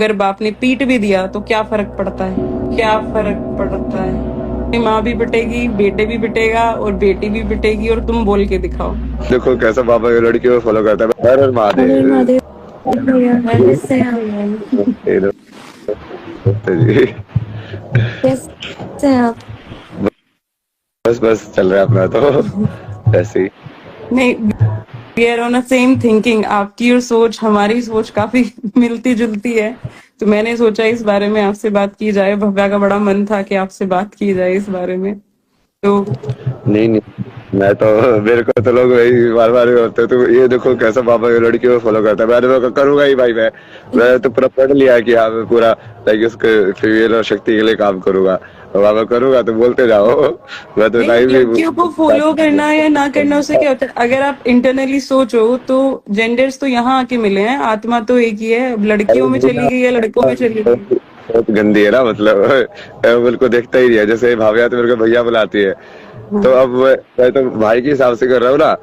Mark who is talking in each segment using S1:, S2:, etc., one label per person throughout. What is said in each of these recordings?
S1: अगर बाप ने पीट भी दिया तो क्या फर्क पड़ता है? क्या फर्क पड़ता है? माँ भी पिटेगी, बेटे भी पिटेगा और बेटी भी पिटेगी, और तुम बोल के दिखाओ।
S2: देखो कैसा पापा ये लड़की को फॉलो करता है। हर हर
S3: अरे
S2: महादेव।
S3: महादेव भैया, कैसे हैं आप?
S2: ये तो जी।
S3: कैसे हैं आप?
S2: बस बस चल रहा है अपना तो ऐसे ही।
S1: नहीं, we are on a same thinking. आपकी और सोच हमारी सोच काफी मिलती जुलती है, तो मैंने सोचा इस बारे में आपसे बात की जाए। भव्या का बड़ा मन था कि आपसे बात की जाए इस बारे में, तो
S2: नहीं नहीं, मैं तो मेरे को तो लोग वही बार बार बोलते हैं, तो ये देखो कैसा पापा ये लड़की को फॉलो करता है। मैंने तो करूंगा ही भाई। मैं तो पूरा पढ़ लिया कि हाँ मैं पूरा लाइक उसके फीमेल और शक्ति के लिए काम करूंगा। और मैं करूंगा तो बोलते जाओ। मैं तो
S1: नहीं,
S2: टाइम भी
S1: लड़कियों को फॉलो करना या ना करना उससे क्या होता है? अगर आप इंटरनली सोचो तो जेंडर्स तो यहाँ आके मिले हैं, आत्मा तो एक ही है। अब लड़कियों में चली गई या लड़कों में चली गई।
S2: बहुत गंदी है ना, मतलब बिल्कुल को देखता ही नहीं है। जैसे भाभिया तो मेरे को भैया बुलाती है, तो
S1: हाँ।
S2: अब मैं तो भाई के हिसाब से कर रहा हूँ ना।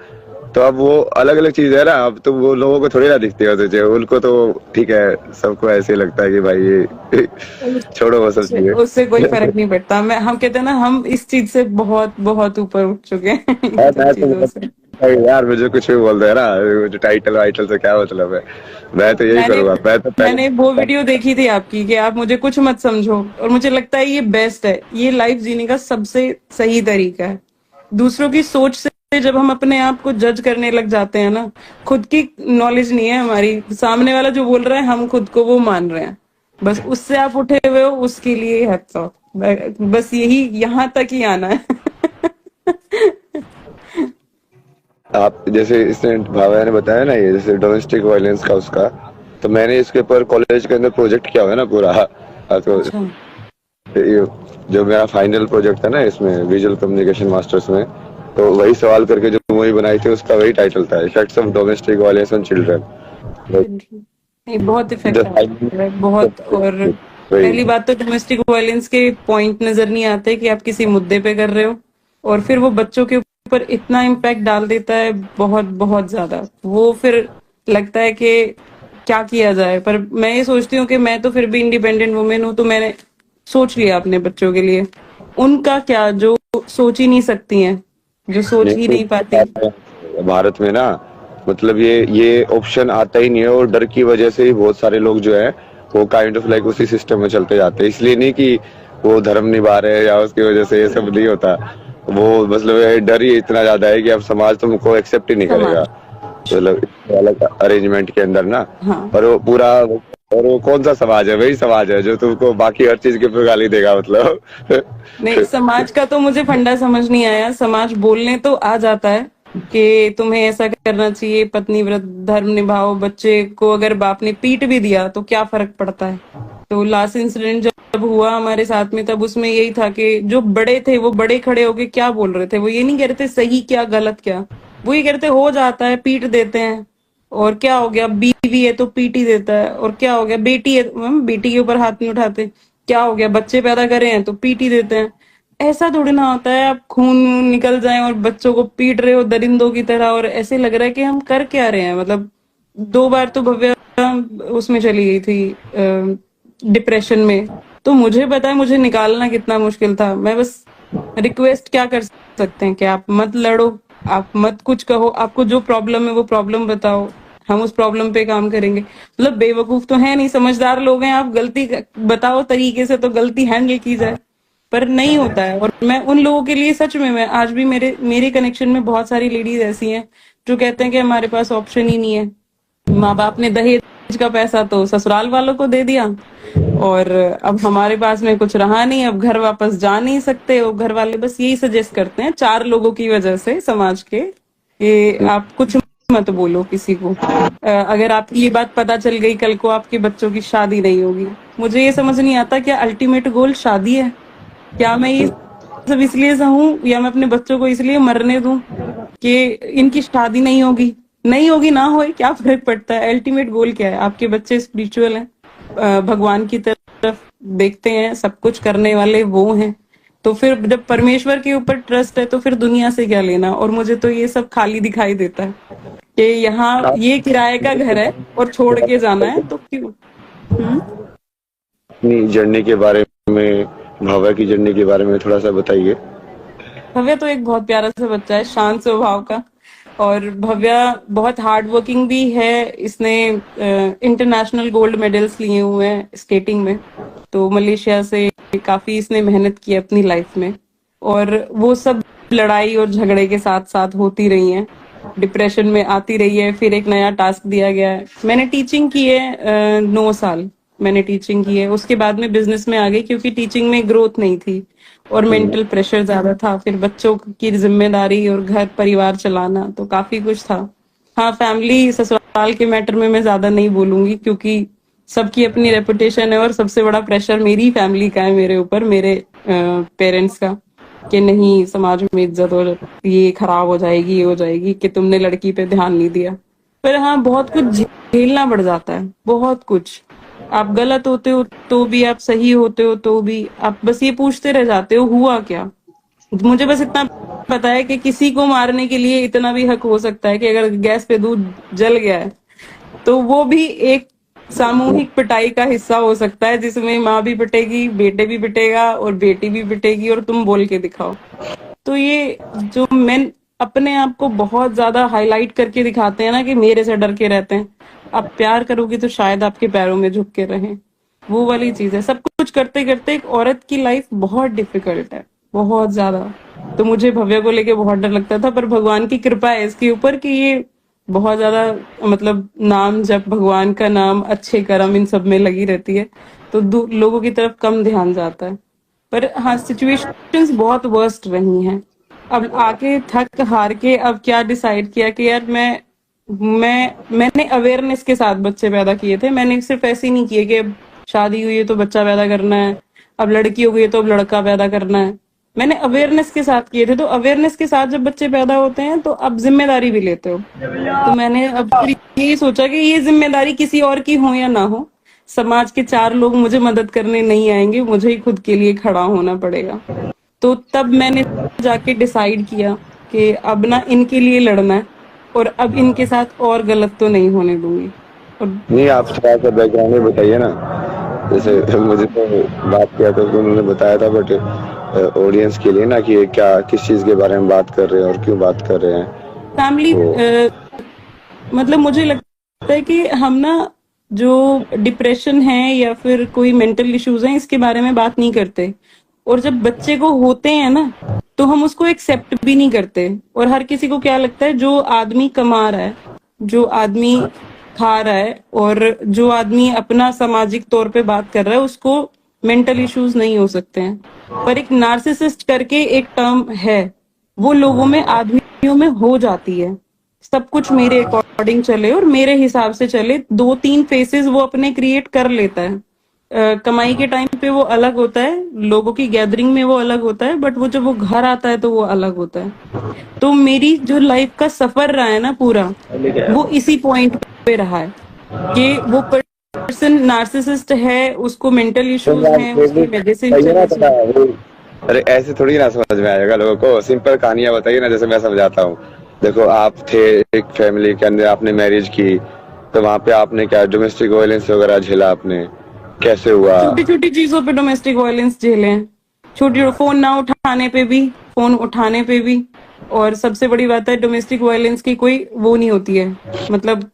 S2: तो अब वो अलग अलग चीज है ना। अब तो वो लोगों को थोड़ी ना दिखती है सोचे, उनको तो ठीक है, सबको ऐसे ही लगता है कि भाई ये छोड़ो वो सब
S1: उससे उससे कोई
S2: चीजें।
S1: फर्क नहीं पड़ता। मैं हम कहते हैं ना, हम इस चीज से बहुत बहुत ऊपर उठ चुके हैं इन
S2: यार
S1: सब
S2: मैं
S1: चीजों से।
S2: तो यार मुझे कुछ भी बोल दे ना, जो टाइटल वाइटल से क्या मतलब है। मैं तो यही
S1: मैंने
S2: करूंगा। मैं तो
S1: मैंने वो
S2: पहले
S1: वीडियो देखी थी आपकी कि आप मुझे कुछ मत समझो, और मुझे लगता है ये बेस्ट है। ये लाइफ जीने का सबसे सही तरीका है। दूसरों की सोच से जब हम अपने आप को जज करने लग जाते हैं ना, खुद की नॉलेज नहीं है हमारी, सामने वाला जो बोल रहा है हम खुद को वो मान रहे हैं, बस उससे आप उठे हुए हो, उसके लिए हैट्स ऑफ। बस यही यहाँ तक ही आना है
S2: आप जैसे इसने भावना ने बताया ना, ये जैसे डोमेस्टिक वायलेंस का उसका, तो मैंने इसके ऊपर कॉलेज के अंदर प्रोजेक्ट किया हुआ है ना पूरा। हाँ, तो
S1: अच्छा।
S2: ये जो मेरा फाइनल प्रोजेक्ट था ना इसमें विजुअल कम्युनिकेशन मास्टर्स में, तो वही सवाल करके जो मूवी बनाई थी उसका वही टाइटल था, effects of domestic violence on children.
S1: नहीं, बहुत इफेक्ट है बहुत। और
S2: वही।
S1: पहली बात तो डोमेस्टिक वायलेंस के पॉइंट नजर नहीं आते कि आप किसी मुद्दे पे कर रहे हो, और फिर वो बच्चों के ऊपर इतना इम्पैक्ट डाल देता है, बहुत बहुत ज्यादा। वो फिर लगता है कि क्या किया जाए। पर मैं ये सोचती हूँ कि मैं तो फिर भी इंडिपेंडेंट वुमेन हूँ, तो मैंने सोच लिया अपने बच्चों के लिए। उनका क्या, जो सोच ही नहीं सकती हैं, जो सोच ही नहीं पाती।
S2: भारत में ना, मतलब ये ऑप्शन आता ही नहीं है, और डर की वजह से ही बहुत सारे लोग जो है वो काइंड ऑफ लाइक उसी सिस्टम में चलते जाते हैं। इसलिए नहीं कि वो धर्म निभा रहे हैं या उसकी वजह से, ये सब नहीं होता। वो मतलब ये डर ही इतना ज्यादा है कि अब समाज तुमको एक्सेप्ट ही नहीं करेगा,
S1: समाज।
S2: मतलब अलग अरेंजमेंट के अंदर ना।
S1: हाँ।
S2: और वो पूरा, और वो कौन सा समाज है? वही समाज है जो तुमको बाकी हर चीज के ऊपर गाली देगा, मतलब
S1: नहीं, समाज का तो मुझे फंडा समझ नहीं आया। समाज बोलने तो आ जाता है कि तुम्हें ऐसा करना चाहिए, पत्नी व्रत धर्म निभाओ। बच्चे को अगर बाप ने पीट भी दिया तो क्या फर्क पड़ता है? तो लास्ट इंसिडेंट जब हुआ हमारे साथ में, तब उसमें यही था कि जो बड़े थे वो बड़े खड़े होके क्या बोल रहे थे, वो ये नहीं कह रहे थे सही क्या गलत क्या, वो ये कह रहे थे हो जाता है, पीट देते हैं, और क्या हो गया, बीवी है तो पीट ही देता है, और क्या हो गया, बेटी है, बेटी के ऊपर हाथ नहीं उठाते, क्या हो गया, बच्चे पैदा करे हैं तो पीट ही देते हैं। ऐसा थोड़ी ना होता है, आप खून निकल जाए और बच्चों को पीट रहे हो दरिंदों की तरह, और ऐसे लग रहा है कि हम कर क्या रहे हैं। मतलब 2 बार तो भव्या उसमें चली गई थी डिप्रेशन में, तो मुझे पता है मुझे निकालना कितना मुश्किल था। मैं बस रिक्वेस्ट क्या कर सकते हैं कि आप मत लड़ो, आप मत कुछ कहो, आपको जो प्रॉब्लम है वो प्रॉब्लम बताओ, हम उस प्रॉब्लम पे काम करेंगे। मतलब बेवकूफ तो है नहीं, समझदार लोग हैं। आप गलती बताओ तरीके से तो गलती हैंडल की जाए, पर नहीं होता है। और मैं उन लोगों के लिए सच में, मैं आज भी मेरे मेरे कनेक्शन में बहुत सारी लेडीज ऐसी हैं जो कहते हैं कि हमारे पास ऑप्शन ही नहीं है। माँ बाप ने दहेज का पैसा तो ससुराल वालों को दे दिया, और अब हमारे पास में कुछ रहा नहीं, अब घर वापस जा नहीं सकते। और घर वाले बस यही सजेस्ट करते हैं 4 लोगों की वजह से, समाज के, कि आप कुछ मत बोलो किसी को। अगर आपकी ये बात पता चल गई, कल को आपके बच्चों की शादी नहीं होगी। मुझे ये समझ नहीं आता, क्या अल्टीमेट गोल शादी है? क्या मैं ये सब इसलिए सहूं, या मैं अपने बच्चों को इसलिए मरने दूं कि इनकी शादी नहीं होगी? नहीं होगी ना होए, क्या फर्क पड़ता है? अल्टीमेट गोल क्या है? आपके बच्चे स्पिरिचुअल हैं, भगवान की तरफ देखते हैं, सब कुछ करने वाले वो हैं। तो फिर जब परमेश्वर के ऊपर ट्रस्ट है तो फिर दुनिया से क्या लेना? और मुझे तो ये सब खाली दिखाई देता है कि यहाँ ये किराए का घर है और छोड़ के जाना है, तो क्यों?
S2: अपनी जर्नी के बारे में, भव्या की जर्नी के बारे में थोड़ा सा बताइए।
S1: भव्या तो एक बहुत प्यारा सा बच्चा है, शांत स्वभाव का। और भव्या बहुत हार्ड वर्किंग भी है। इसने इंटरनेशनल गोल्ड मेडल्स लिए हुए हैं स्केटिंग में। तो मलेशिया से काफी इसने मेहनत की है अपनी लाइफ में। और वो सब लड़ाई और झगड़े के साथ साथ होती रही हैं। डिप्रेशन में आती रही है। फिर एक नया टास्क दिया गया है। मैंने टीचिंग की है 9 साल मैंने टीचिंग की है। उसके बाद में बिजनेस में आ गई क्योंकि टीचिंग में ग्रोथ नहीं थी और मेंटल प्रेशर ज्यादा था। फिर बच्चों की जिम्मेदारी और घर परिवार चलाना, तो काफी कुछ था। हाँ, फैमिली ससुराल के मैटर में मैं ज्यादा नहीं बोलूंगी क्योंकि सबकी अपनी रेपुटेशन है और सबसे बड़ा प्रेशर मेरी फैमिली का है मेरे ऊपर, मेरे पेरेंट्स का, कि नहीं समाज में इज्जत और ये खराब हो जाएगी, ये हो जाएगी कि तुमने लड़की पे ध्यान नहीं दिया। पर हाँ, बहुत कुछ झेलना पड़ जाता है, बहुत कुछ। आप गलत होते हो तो भी, आप सही होते हो तो भी, आप बस ये पूछते रह जाते हो हुआ क्या। मुझे बस इतना पता है कि किसी को मारने के लिए इतना भी हक हो सकता है कि अगर गैस पे दूध जल गया है तो वो भी एक सामूहिक पिटाई का हिस्सा हो सकता है, जिसमें माँ भी पिटेगी, बेटे भी पिटेगा और बेटी भी पिटेगी और तुम बोल के दिखाओ। तो ये जो मेन अपने आप को बहुत ज्यादा हाईलाइट करके दिखाते हैं ना कि मेरे से डर के रहते हैं, आप प्यार करोगे तो शायद आपके पैरों में झुक के रहें, वो वाली चीज है। सब कुछ करते करते एक औरत की लाइफ बहुत डिफिकल्ट है, बहुत ज्यादा। तो मुझे भव्य को लेके बहुत डर लगता था, पर भगवान की कृपा है इसके ऊपर कि ये बहुत ज्यादा, मतलब नाम जब भगवान का नाम, अच्छे कर्म, इन सब में लगी रहती है तो लोगों की तरफ कम ध्यान जाता है। पर हाँ, सिचुएशंस बहुत वर्स्ट रही हैं। अब आके थक हार के अब क्या डिसाइड किया कि यार मैंने अवेयरनेस के साथ बच्चे पैदा किए थे। मैंने सिर्फ ऐसे ही नहीं किए कि अब शादी हुई है तो बच्चा पैदा करना है, अब लड़की हो गई है तो अब लड़का पैदा करना है। मैंने अवेयरनेस के साथ किए थे। तो अवेयरनेस के साथ जब बच्चे पैदा होते हैं तो अब जिम्मेदारी भी लेते हो। तो मैंने अब फिर यही सोचा कि ये जिम्मेदारी किसी और की हो या ना हो, समाज के 4 लोग मुझे मदद करने नहीं आएंगे, मुझे ही खुद के लिए खड़ा होना पड़ेगा। तो तब मैंने जाके डिसाइड किया कि अब ना इनके लिए लड़ना है और अब इनके साथ और गलत तो नहीं होने दूंगी। और
S2: नहीं, आप थोड़ा सा बैकग्राउंड में बताइए ना। जैसे मुझे तो बात किया था तो उन्होंने बताया था, बट ऑडियंस के लिए ना कि ये क्या, किस चीज के बारे में बात कर रहे हैं और क्यों बात कर रहे हैं।
S1: फैमिली,
S2: तो
S1: मतलब मुझे लगता है कि हम ना जो डिप्रेशन है या फिर कोई मेंटल इश्यूज हैं इसके बारे में बात नहीं करते। और जब बच्चे को होते हैं ना तो हम उसको एक्सेप्ट भी नहीं करते। और हर किसी को क्या लगता है, जो आदमी कमा रहा है, जो आदमी खा रहा है और जो आदमी अपना सामाजिक तौर पे बात कर रहा है, उसको मेंटल इश्यूज नहीं हो सकते हैं। पर एक नार्सिसिस्ट करके एक टर्म है, वो लोगों में, आदमियों में हो जाती है। सब कुछ मेरे अकॉर्डिंग चले और मेरे हिसाब से चले, 2-3 फेसेस वो अपने क्रिएट कर लेता है। कमाई के टाइम पे वो अलग होता है, लोगों की गैदरिंग में वो अलग होता है, बट वो जब वो घर आता है तो वो अलग होता है। तो मेरी जो लाइफ का सफर रहा है ना पूरा, वो इसी पॉइंट पे रहा है कि वो पर्सन नार्सिसिस्ट है, उसको मेंटल इश्यूज हैं, उसकी मेडिसिन चल रही है।
S2: अरे ऐसे थोड़ी ना समझ में आएगा लोगों को। सिंपल कहानियां बताइए ना, जैसे मैं समझाता हूँ। देखो, आप थे एक फैमिली के अंदर, आपने मैरिज की, तो वहां पे आपने क्या डोमेस्टिक वायलेंस वगैरह झेला आपने, कैसे हुआ?
S1: छोटी छोटी चीजों पे डोमेस्टिक वायलेंस झेले हैं, छोटी, फोन ना उठाने पे भी, फोन उठाने पे भी। और सबसे बड़ी बात है, डोमेस्टिक वायलेंस की कोई वो नहीं होती है, मतलब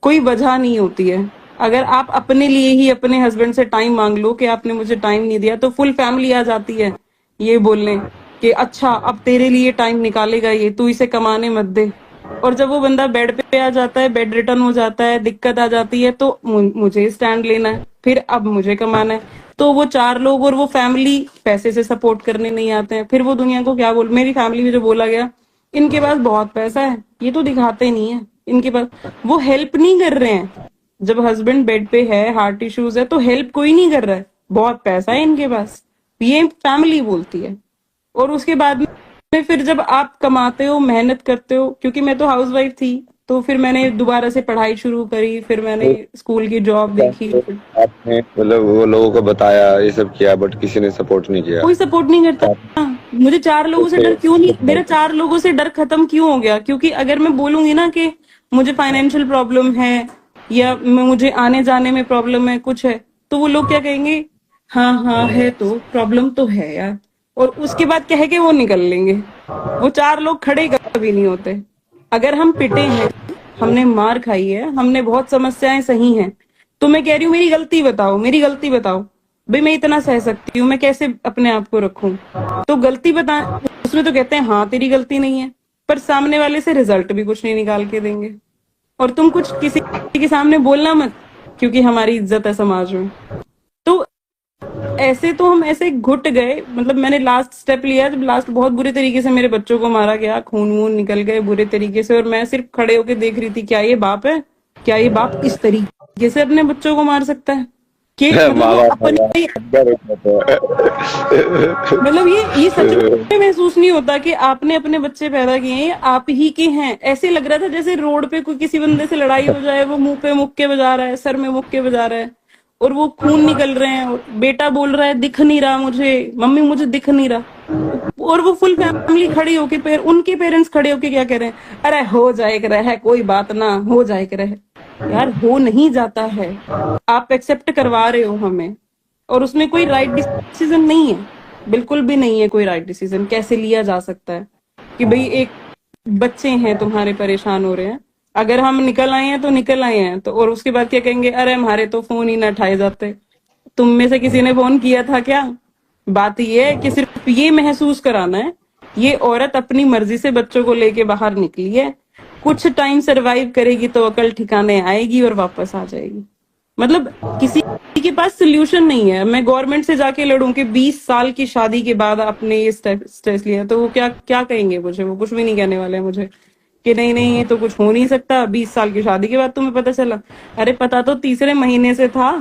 S1: कोई वजह नहीं होती है। अगर आप अपने लिए ही अपने हस्बैंड से टाइम मांग लो कि आपने मुझे टाइम नहीं दिया, तो फुल फैमिली आ जाती है ये बोलने कि अच्छा अब तेरे लिए टाइम निकालेगा ये, तू इसे कमाने मत दे। और जब वो बंदा बेड पे आ जाता है, बेड रिटर्न हो जाता है, दिक्कत आ जाती है, तो मुझे स्टैंड लेना है, फिर अब मुझे कमाना है। तो वो 4 लोग और वो फैमिली पैसे से सपोर्ट करने नहीं आते हैं। फिर वो दुनिया को क्या बोल, मेरी फैमिली में जो बोला गया, इनके पास बहुत पैसा है, ये तो दिखाते नहीं है इनके पास, वो हेल्प नहीं कर रहे हैं। जब हस्बैंड बेड पे है, हार्ट इश्यूज है, तो हेल्प कोई नहीं कर रहा है, बहुत पैसा है इनके पास, ये फैमिली बोलती है। और उसके बाद में फिर जब आप कमाते हो, मेहनत करते हो, क्योंकि मैं तो हाउसवाइफ थी, तो फिर मैंने दोबारा से पढ़ाई शुरू करी, फिर मैंने स्कूल की जॉब देखी।
S2: आपने मतलब वो लोगों को बताया, ये सब किया, बट किसी ने सपोर्ट नहीं किया।
S1: कोई सपोर्ट नहीं करता। मुझे 4 लोगों से डर क्यों नहीं, मेरा 4 लोगों से डर खत्म क्यों हो गया? क्योंकि अगर मैं बोलूंगी ना कि मुझे फाइनेंशियल प्रॉब्लम है या मुझे आने जाने में प्रॉब्लम है, कुछ है, तो वो लोग क्या कहेंगे, हाँ हाँ है तो प्रॉब्लम तो है यार, और उसके बाद कह के वो निकल लेंगे। वो चार लोग खड़े कभी नहीं होते। अगर हम पिटे हैं, हमने मार खाई है, हमने बहुत समस्याएं सही हैं, तो मैं कह रही हूँ मेरी गलती बताओ, मेरी गलती बताओ भाई, मैं इतना सह सकती हूँ, मैं कैसे अपने आप को रखूं। तो गलती बता, उसमें तो कहते हैं हाँ तेरी गलती नहीं है, पर सामने वाले से रिजल्ट भी कुछ नहीं निकाल के देंगे। और तुम कुछ किसी के सामने बोलना मत, क्योंकि हमारी इज्जत है समाज में। तो ऐसे तो हम ऐसे घुट गए, मतलब मैंने लास्ट स्टेप लिया जब लास्ट बहुत बुरे तरीके से मेरे बच्चों को मारा गया, खून वून निकल गए बुरे तरीके से, और मैं सिर्फ खड़े होके देख रही थी, क्या ये बाप है, क्या ये बाप इस तरीके से अपने बच्चों को मार सकता है कि मतलब
S2: माँ
S1: वो
S2: बाप
S1: अपने, मतलब ये सच में महसूस नहीं होता कि आपने अपने बच्चे पैदा किए हैं, ये आप ही के हैं। ऐसे लग रहा था जैसे रोड पे कोई किसी बंदे से लड़ाई हो जाए, वो मुंह पे मुक्के बजा रहा है, सर में मुक्के बजा रहा है, और वो खून निकल रहे हैं, और बेटा बोल रहा है दिख नहीं रहा मुझे, मम्मी मुझे दिख नहीं रहा, और वो फुल फैमिली खड़ी होके उनके पेरेंट्स खड़े होके क्या कह रहे हैं, अरे हो जाएगा रहे, कोई बात ना, हो जाएगा रहे। यार हो नहीं जाता है, आप एक्सेप्ट करवा रहे हो हमें, और उसमें कोई राइट डिसीजन नहीं है, बिल्कुल भी नहीं है कोई राइट डिसीजन। कैसे लिया जा सकता है कि भाई एक बच्चे हैं तुम्हारे परेशान हो रहे हैं, अगर हम निकल आए हैं तो निकल आए हैं, तो और उसके बाद क्या कहेंगे, अरे हमारे तो फोन ही ना उठाए जाते। तुम में से किसी ने फोन किया था क्या? बात ये है कि सिर्फ ये महसूस कराना है, ये औरत अपनी मर्जी से बच्चों को लेके बाहर निकली है, कुछ टाइम सरवाइव करेगी तो अकल ठिकाने आएगी और वापस आ जाएगी। मतलब किसी के पास सोल्यूशन नहीं है। मैं गवर्नमेंट से जाके लड़ूं कि 20 साल की शादी के बाद आपने ये स्ट्रेस लिया, तो वो क्या क्या कहेंगे मुझे? वो कुछ भी नहीं कहने वाले मुझे कि नहीं नहीं ये तो कुछ हो नहीं सकता, 20 साल की शादी के बाद तुम्हें पता चला। अरे पता तो तीसरे महीने से था,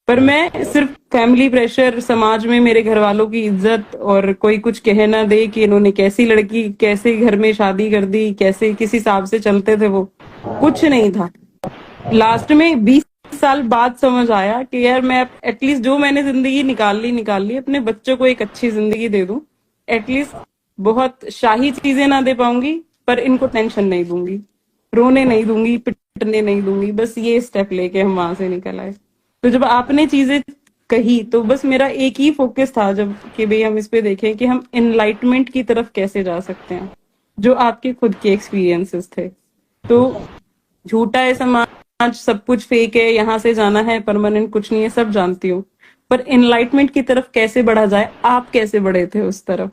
S1: पर मैं सिर्फ फैमिली प्रेशर, समाज में मेरे घर वालों की इज्जत, और कोई कुछ कह ना दे कि इन्होंने कैसी लड़की कैसे घर में शादी कर दी, कैसे किस हिसाब से चलते थे, वो कुछ नहीं था। लास्ट में 20 साल बाद समझ आया कि यार मैं एटलीस्ट जो मैंने जिंदगी निकाल ली, अपने बच्चों को एक अच्छी जिंदगी दे दूं। एटलीस्ट बहुत शाही चीजें ना दे पाऊंगी, पर इनको टेंशन नहीं दूंगी, रोने नहीं दूंगी, पिटने नहीं दूंगी। बस ये स्टेप लेके हम वहां से निकल आए। तो जब आपने चीजें कही, तो बस मेरा एक ही फोकस था जब कि भाई हम इस पे देखें कि हम एनलाइटमेंट की तरफ कैसे जा सकते हैं, जो आपके खुद के एक्सपीरियंसेस थे। तो झूठा है समाज, सब कुछ फेक है, यहाँ से जाना है, परमानेंट कुछ नहीं है, सब जानती हूँ, पर एनलाइटमेंट की तरफ कैसे बढ़ा जाए, आप कैसे बढ़े थे उस तरफ?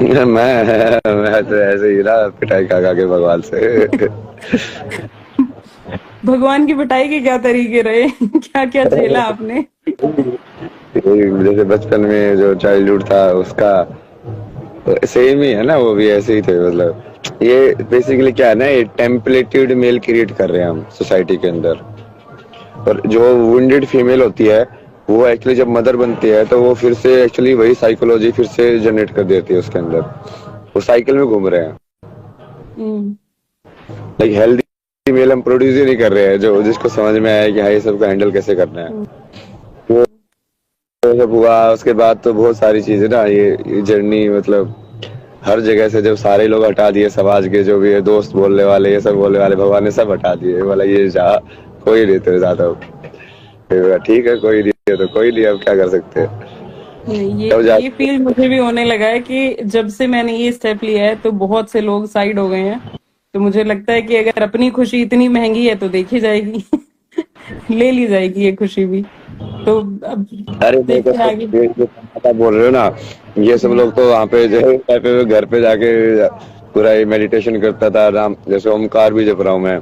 S2: मैं तो ऐसे ही ना, पिटाई खा खा के भगवान से।
S1: भगवान की पिटाई के क्या तरीके रहे? क्या क्या झेला आपने?
S2: जैसे बचपन में जो चाइल्डहुड था उसका सेम ही है ना, वो भी ऐसे ही थे। मतलब ये बेसिकली क्या है ना, ये टेम्पलेटेड मेल क्रिएट कर रहे हैं हम सोसाइटी के अंदर। और जो वुंडेड फीमेल होती है, वो एक्चुअली जब मदर बनती है तो वो फिर से एक्चुअली वही साइकोलॉजी फिर से जनरेट कर देती है उसके अंदर। वो साइकिल में घूम रहे हैं। लाइक हेल्दी मेल हम प्रोड्यूस ही नहीं कर रहे हैं, जो जिसको समझ में आया कि हाँ ये सबको हैंडल कैसे करना है। वो सब हुआ, उसके बाद तो बहुत सारी चीजें ना, ये जर्नी मतलब हर जगह से जब सारे लोग हटा दिए, समाज के जो भी है, दोस्त बोलने वाले, ये सब बोलने वाले, भगवान ने सब हटा दिए। बोला ये जा, कोई नहीं तेरे साथ अब। ठीक है, कोई नहीं है तो कोई नहीं, अब क्या कर सकते हैं।
S1: ये फील मुझे भी होने लगा है कि जब से मैंने ये स्टेप लिया है तो बहुत से लोग साइड हो गए हैं। तो मुझे लगता है कि अगर अपनी खुशी इतनी महंगी है तो देखी जाएगी। ले ली जाएगी ये खुशी भी। तो अब
S2: अरे देखो, बोल रहे हो ना, ये सब लोग तो वहाँ पे जो पे घर पे जाके पूरा मेडिटेशन करता था राम, जैसे ओमकार भी जप रहा हूँ मैं,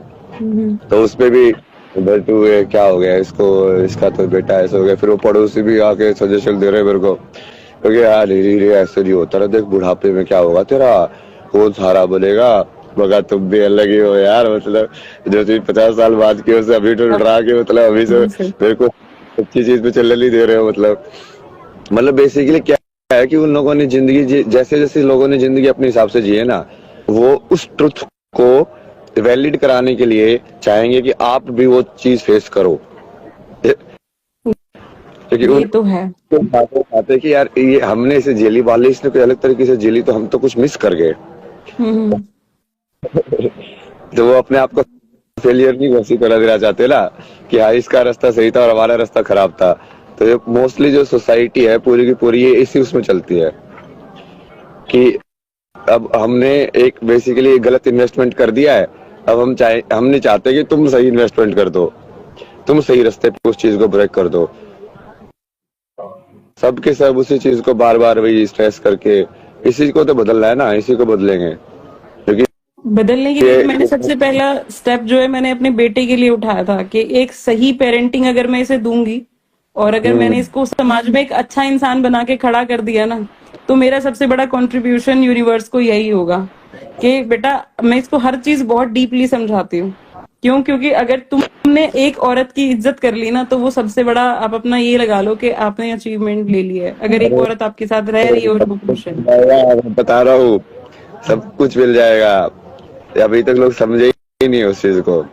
S2: तो उसपे भी तू क्या हो गया इसको, इसका तो बेटा ऐसा हो गया। फिर वो पड़ोसी भी आके सजेशन दे रहे मेरे को, क्योंकि यार धीरे ऐसे नहीं होता रहा, देख बुढ़ापे में क्या होगा तेरा, वो सारा बोलेगा, मगर तुम भी अलग ही हो यार। मतलब जो चीज 50 साल बाद की उसे अभी तो डरा के, मतलब अभी से मेरे को अच्छी चीज पे चलने नहीं दे रहे हो। मतलब बेसिकली क्या है कि उन लोगों ने जिंदगी जैसे जैसे लोगों ने जिंदगी अपने हिसाब से जी है ना, वो उस ट्रुथ को वैलिड कराने के लिए चाहेंगे कि आप भी वो चीज फेस करो। क्योंकि
S1: ये तो है
S2: बातें कि यार ये हमने इसे झेली, वाले इसने कोई अलग तरीके से झेली, तो हम तो कुछ मिस कर गए। तो वो अपने आप को फेलियर नहीं घोषित करा देना चाहते ना कि हाँ इसका रास्ता सही था और हमारा रास्ता खराब था। तो ये मोस्टली जो सोसाइटी है पूरी की पूरी ये इसी उसमें चलती है कि अब हमने एक बेसिकली गलत इन्वेस्टमेंट कर दिया है। अब हम नहीं चाहते कि तुम सही इन्वेस्टमेंट कर दो, तुम सही रास्ते पे उस चीज को ब्रेक कर दो। सबके सब उसी चीज को बार बार वही स्ट्रेस करके इसी को तो बदलना है ना, इसी को बदलेंगे क्योंकि
S1: बदलने के लिए मैंने सबसे पहला स्टेप जो है मैंने अपने बेटे के लिए उठाया था कि एक सही पेरेंटिंग अगर मैं इसे दूंगी और अगर मैंने इसको समाज में एक अच्छा इंसान बना के खड़ा कर दिया ना, तो मेरा सबसे बड़ा कंट्रीब्यूशन यूनिवर्स को यही होगा कि बेटा मैं इसको हर चीज बहुत डीपली समझाती हूँ। क्यों? क्योंकि अगर तुमने एक औरत की इज्जत कर ली ना, तो वो सबसे बड़ा आप अपना ये लगा लो कि आपने अचीवमेंट ले लिया है। अगर एक औरत आपके साथ रह रही है और वो खुश है,
S2: मैं बता रहा हूँ सब कुछ मिल जाएगा। अभी तक लोग समझे ही नहीं उस चीज को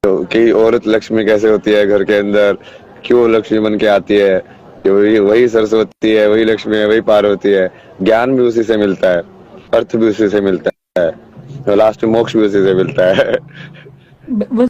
S2: कि औरत लक्ष्मी कैसे होती है घर के अंदर, क्यों लक्ष्मी बन के आती है, कि वही सरस्वती है, वही लक्ष्मी है, वही पार्वती है। ज्ञान भी उसी से मिलता है, अर्थ भी उसी से मिलता है और लास्ट में मोक्ष भी उसी से मिलता है।
S1: बस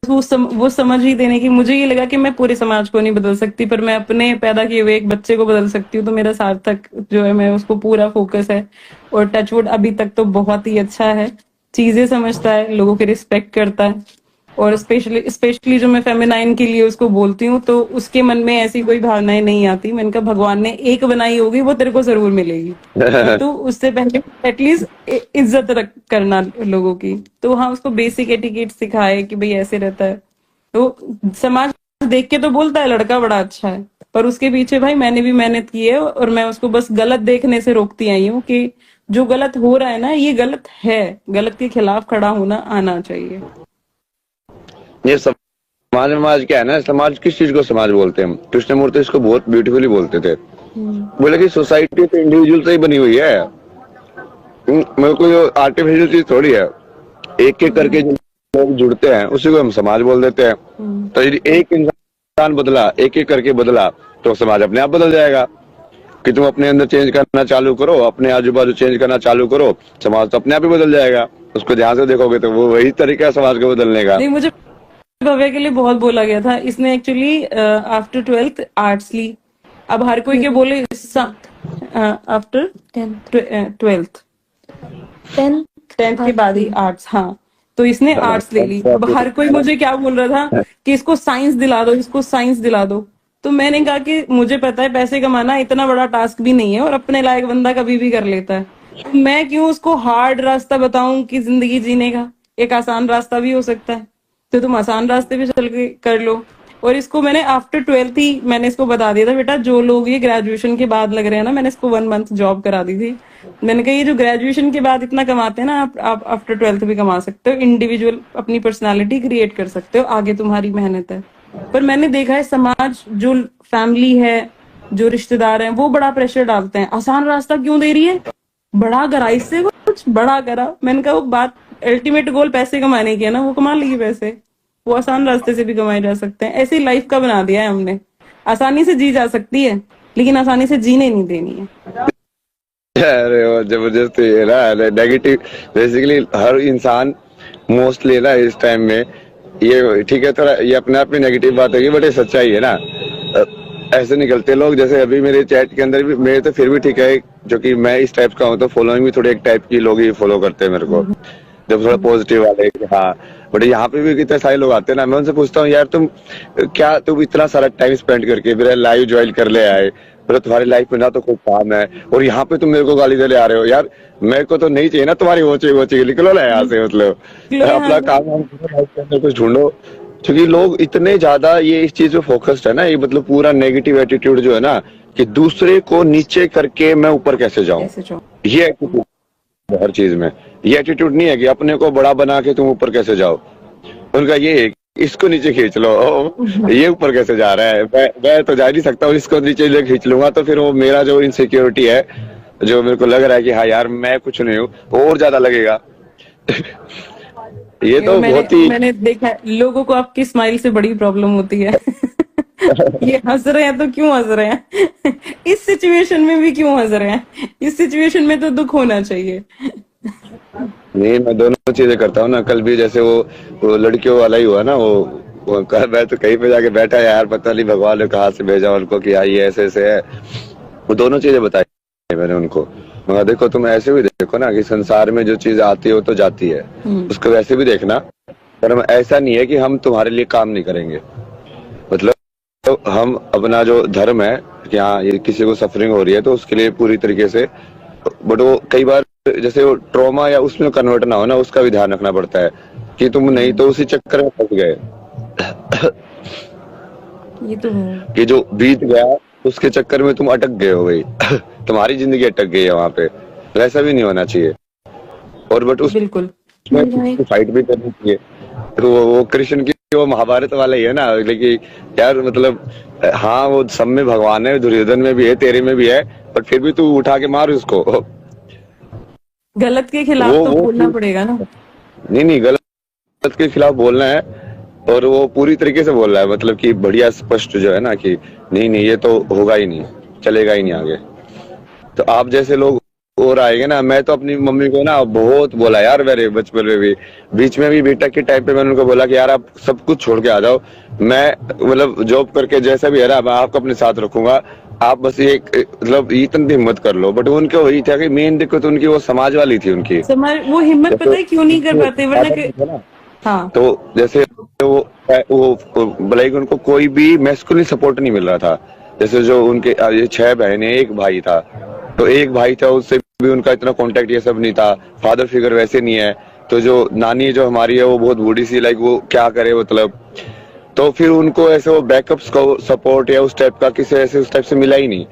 S1: वो समझ ही देने की। मुझे ये लगा कि मैं पूरे समाज को नहीं बदल सकती, पर मैं अपने पैदा किए हुए एक बच्चे को बदल सकती हूँ। तो मेरा सार्थक जो है, मैं उसको पूरा फोकस है। और टचवुड अभी तक तो बहुत ही अच्छा है, चीजें समझता है, लोगों की रिस्पेक्ट करता है। और स्पेशली जो मैं फेमिनाइन के लिए उसको बोलती हूँ, तो उसके मन में ऐसी कोई भावनाएं नहीं आती। मैंने कहा भगवान ने एक बनाई होगी, वो तेरे को जरूर मिलेगी, पर तू उससे पहले एटलीस्ट इज्जत करना लोगों की। तो हाँ, उसको बेसिक एटिकेट सिखाए कि भाई ऐसे रहता है। तो समाज देख के तो बोलता है लड़का बड़ा अच्छा है, पर उसके पीछे भाई मैंने भी मेहनत की है। और मैं उसको बस गलत देखने से रोकती आई हूँ कि जो गलत हो रहा है ना, ये गलत है, गलत के खिलाफ खड़ा होना आना चाहिए।
S2: ये समाज क्या है ना, समाज किस चीज को समाज बोलते हैं? कृष्णमूर्ति इसको बहुत ब्यूटीफुली बोलते थे। बोले कि सोसाइटी तो इंडिविजुअल से ही बनी हुई है, मेरे को जो आर्टिफिशियल चीज थोड़ी है। एक एक करके जो लोग जुड़ते हैं उसी को हम समाज बोल देते हैं। तो यदि एक इंसान बदला, एक एक करके बदला, तो समाज अपने आप बदल जाएगा। कि तुम अपने अंदर चेंज करना चालू करो, अपने आजू बाजू चेंज करना चालू करो, समाज तो अपने आप ही बदल जाएगा। उसको ध्यान से देखोगे तो वो वही तरीका है समाज को बदलने का।
S1: नहीं, मुझे भव्य के लिए बहुत बोला गया था। इसने एक्चुअली आफ्टर 12th आर्ट्स ली। अब हर कोई के बोले आफ्टर 12th 10th के बाद ही आर्ट्स। हाँ, तो इसने आर्ट्स ले ली। अब हर कोई मुझे क्या बोल रहा था कि इसको साइंस दिला दो, इसको साइंस दिला दो। तो मैंने कहा कि मुझे पता है पैसे कमाना इतना बड़ा टास्क भी नहीं है, और अपने लायक बंदा कभी भी कर लेता है। तो मैं क्यों उसको हार्ड रास्ता बताऊं कि जिंदगी जीने का एक आसान रास्ता भी हो सकता है। तो तुम आसान रास्ते पे चल के कर लो। और इसको मैंने आफ्टर 12th ही मैंने इसको बता दिया था, बेटा जो लोग ये ग्रेजुएशन के बाद लग रहे हैं ना, मैंने इसको 1 मंथ जॉब करा दी थी। मैंने कहा ये जो ग्रेजुएशन के बाद इतना कमाते हैं ना, आप आफ्टर 12th भी कमा सकते हो। इंडिविजुअल अपनी पर्सनालिटी क्रिएट कर सकते हो, आगे तुम्हारी मेहनत है। पर मैंने देखा है समाज, जो फैमिली है, जो रिश्तेदार हैं, वो बड़ा प्रेशर डालते हैं। आसान रास्ता क्यों दे रही है, बड़ा करा इससे, कुछ बड़ा करा। मैंने कहा वो बात अल्टीमेट गोल पैसे कमाने की है ना, वो कमा लेगी पैसे, वो आसान रास्ते से भी कमाए जा सकते हैं। ऐसे लाइफ का बना दिया है हमने। आसानी से जी जा सकती है, लेकिन आसानी से जीने नहीं देनी है।
S2: अरे वो जबरदस्ती है ना, नेगेटिव। बेसिकली हर इंसान मोस्टली ना इस टाइम में, ये ठीक है थोड़ा ये अपने आप में नेगेटिव बात है, बट ये सच्चाई है ना। ऐसे निकलते लोग, जैसे अभी मेरे चैट के अंदर भी, मेरे तो फिर भी ठीक है, जो कि मैं इस टाइप का हूँ, तो फॉलोइंग भी थोड़ी एक टाइप की लोग ही फॉलो करते हैं मेरे को, जब थोड़ा पॉजिटिव वाले। हाँ, बट यहाँ पे भी कितने सारे लोग आते हैं ना, मैं उनसे पूछता हूँ यार तुम इतना सारा टाइम स्पेंड करके मेरा लाइव ज्वाइन कर ले आए, मतलब तुम्हारी लाइफ में ना तो कोई काम है, और यहाँ पे तुम मेरे को गाली दे ले आ रहे हो। यार मेरे को तो नहीं चाहिए ना तुम्हारी वोचे, निकलो ना यहाँ से। मतलब अपना काम लाइफ के अंदर कुछ ढूंढो। क्योंकि लोग इतने ज्यादा ये इस चीज पे फोकस्ड है ना, ये मतलब पूरा नेगेटिव एटीट्यूड जो है ना, कि दूसरे को नीचे करके मैं ऊपर कैसे जाऊं, ये एटीट्यूड हर चीज में। ये एटीट्यूड नहीं है कि अपने को बड़ा बना के तुम ऊपर कैसे जाओ। उनका ये है इसको नीचे खींच लो, ये ऊपर कैसे जा रहा है, मैं तो जा नहीं सकता हूँ, इसको नीचे खींच लूंगा तो फिर वो मेरा जो इनसिक्योरिटी है, जो मेरे को लग रहा है कि हाँ यार मैं कुछ नहीं हूँ, वो और ज्यादा लगेगा। ये तो बहुत ही
S1: मैंने देखा है, लोगों को आपकी स्माइल से बड़ी प्रॉब्लम होती है। ये हंस रहे हैं तो क्यों हंस रहे हैं? इस सिचुएशन में भी क्यों हंस रहे हैं? इस सिचुएशन में तो दुख होना चाहिए।
S2: नहीं, मैं दोनों चीजें करता हूँ ना। कल भी जैसे वो लड़कियों वाला ही हुआ ना, वो कल मैं तो कहीं पे जाके बैठा यार, पता नहीं भगवान ने कहाँ से भेजा उनको कि ये ऐसे ऐसे है। वो दोनों चीजें बताई मैंने उनको। मगर देखो, तुम ऐसे भी देखो ना कि संसार में जो चीज आती है वो तो जाती है, उसको वैसे भी देखना। पर हम ऐसा नहीं है कि हम तुम्हारे लिए काम नहीं करेंगे। मतलब तो हम अपना जो धर्म है कि हाँ ये किसी को सफरिंग हो रही है तो उसके लिए पूरी तरीके से, बट वो कई बार जैसे वो ट्रॉमा या उसमें कन्वर्ट ना हो ना, उसका भी ध्यान रखना पड़ता है कि तुम नहीं तो उसी चक्कर में फंस गए
S1: ये तो है।
S2: कि जो बीत गया उसके चक्कर में तुम अटक गए हो भाई तुम्हारी जिंदगी अटक गई है वहां पे। वैसा भी नहीं होना चाहिए। और बट
S1: बिल्कुल।
S2: उसमें फाइट भी करनी चाहिए। तो वो कृष्ण की वो महाभारत वाला ही है ना, लेकिन यार मतलब हाँ वो सब में भगवान है, दुर्योधन में भी है, तेरे में भी है, बट फिर भी तू उठा के मार उसको।
S1: गलत के खिलाफ तो
S2: वो
S1: बोलना पड़ेगा ना।
S2: नहीं नहीं, गलत के खिलाफ बोलना है। और वो पूरी तरीके से बोल रहा है, मतलब कि बढ़िया स्पष्ट जो है ना कि नहीं नहीं ये तो होगा ही नहीं, चलेगा ही नहीं आगे। तो आप जैसे लोग और आएंगे ना। मैं तो अपनी मम्मी को ना बहुत बोला यार, मेरे बचपन में भी, बीच में भी बीटेक के टाइम पे मैंने उनको बोला कि यार आप सब कुछ छोड़ के आ जाओ, मैं मतलब जॉब करके जैसा भी है ना मैं आपको अपने साथ रखूंगा, आप बस ये मतलब इतनी हिम्मत कर लो। बट उनको वही था कि मेन दिक्कत उनकी वो समाज वाली थी उनकी।
S1: समाज वो हिम्मत पता है क्यों नहीं कर पाते, वरना हाँ
S2: तो जैसे भले उनको कोई भी मैस्कुलिन सपोर्ट नहीं मिल रहा था। जैसे जो उनके ये 6 बहनें, एक भाई था, तो एक भाई था उससे भी उनका इतना कांटेक्ट ये सब नहीं था। फादर फिगर वैसे नहीं है। तो जो नानी जो हमारी है वो बहुत बूढ़ी सी, लाइक वो क्या करे मतलब। तो फिर उनको ऐसे वो बैकअप सपोर्ट या उस टाइप का किसी ऐसे उस टाइप से मिला ही नहीं।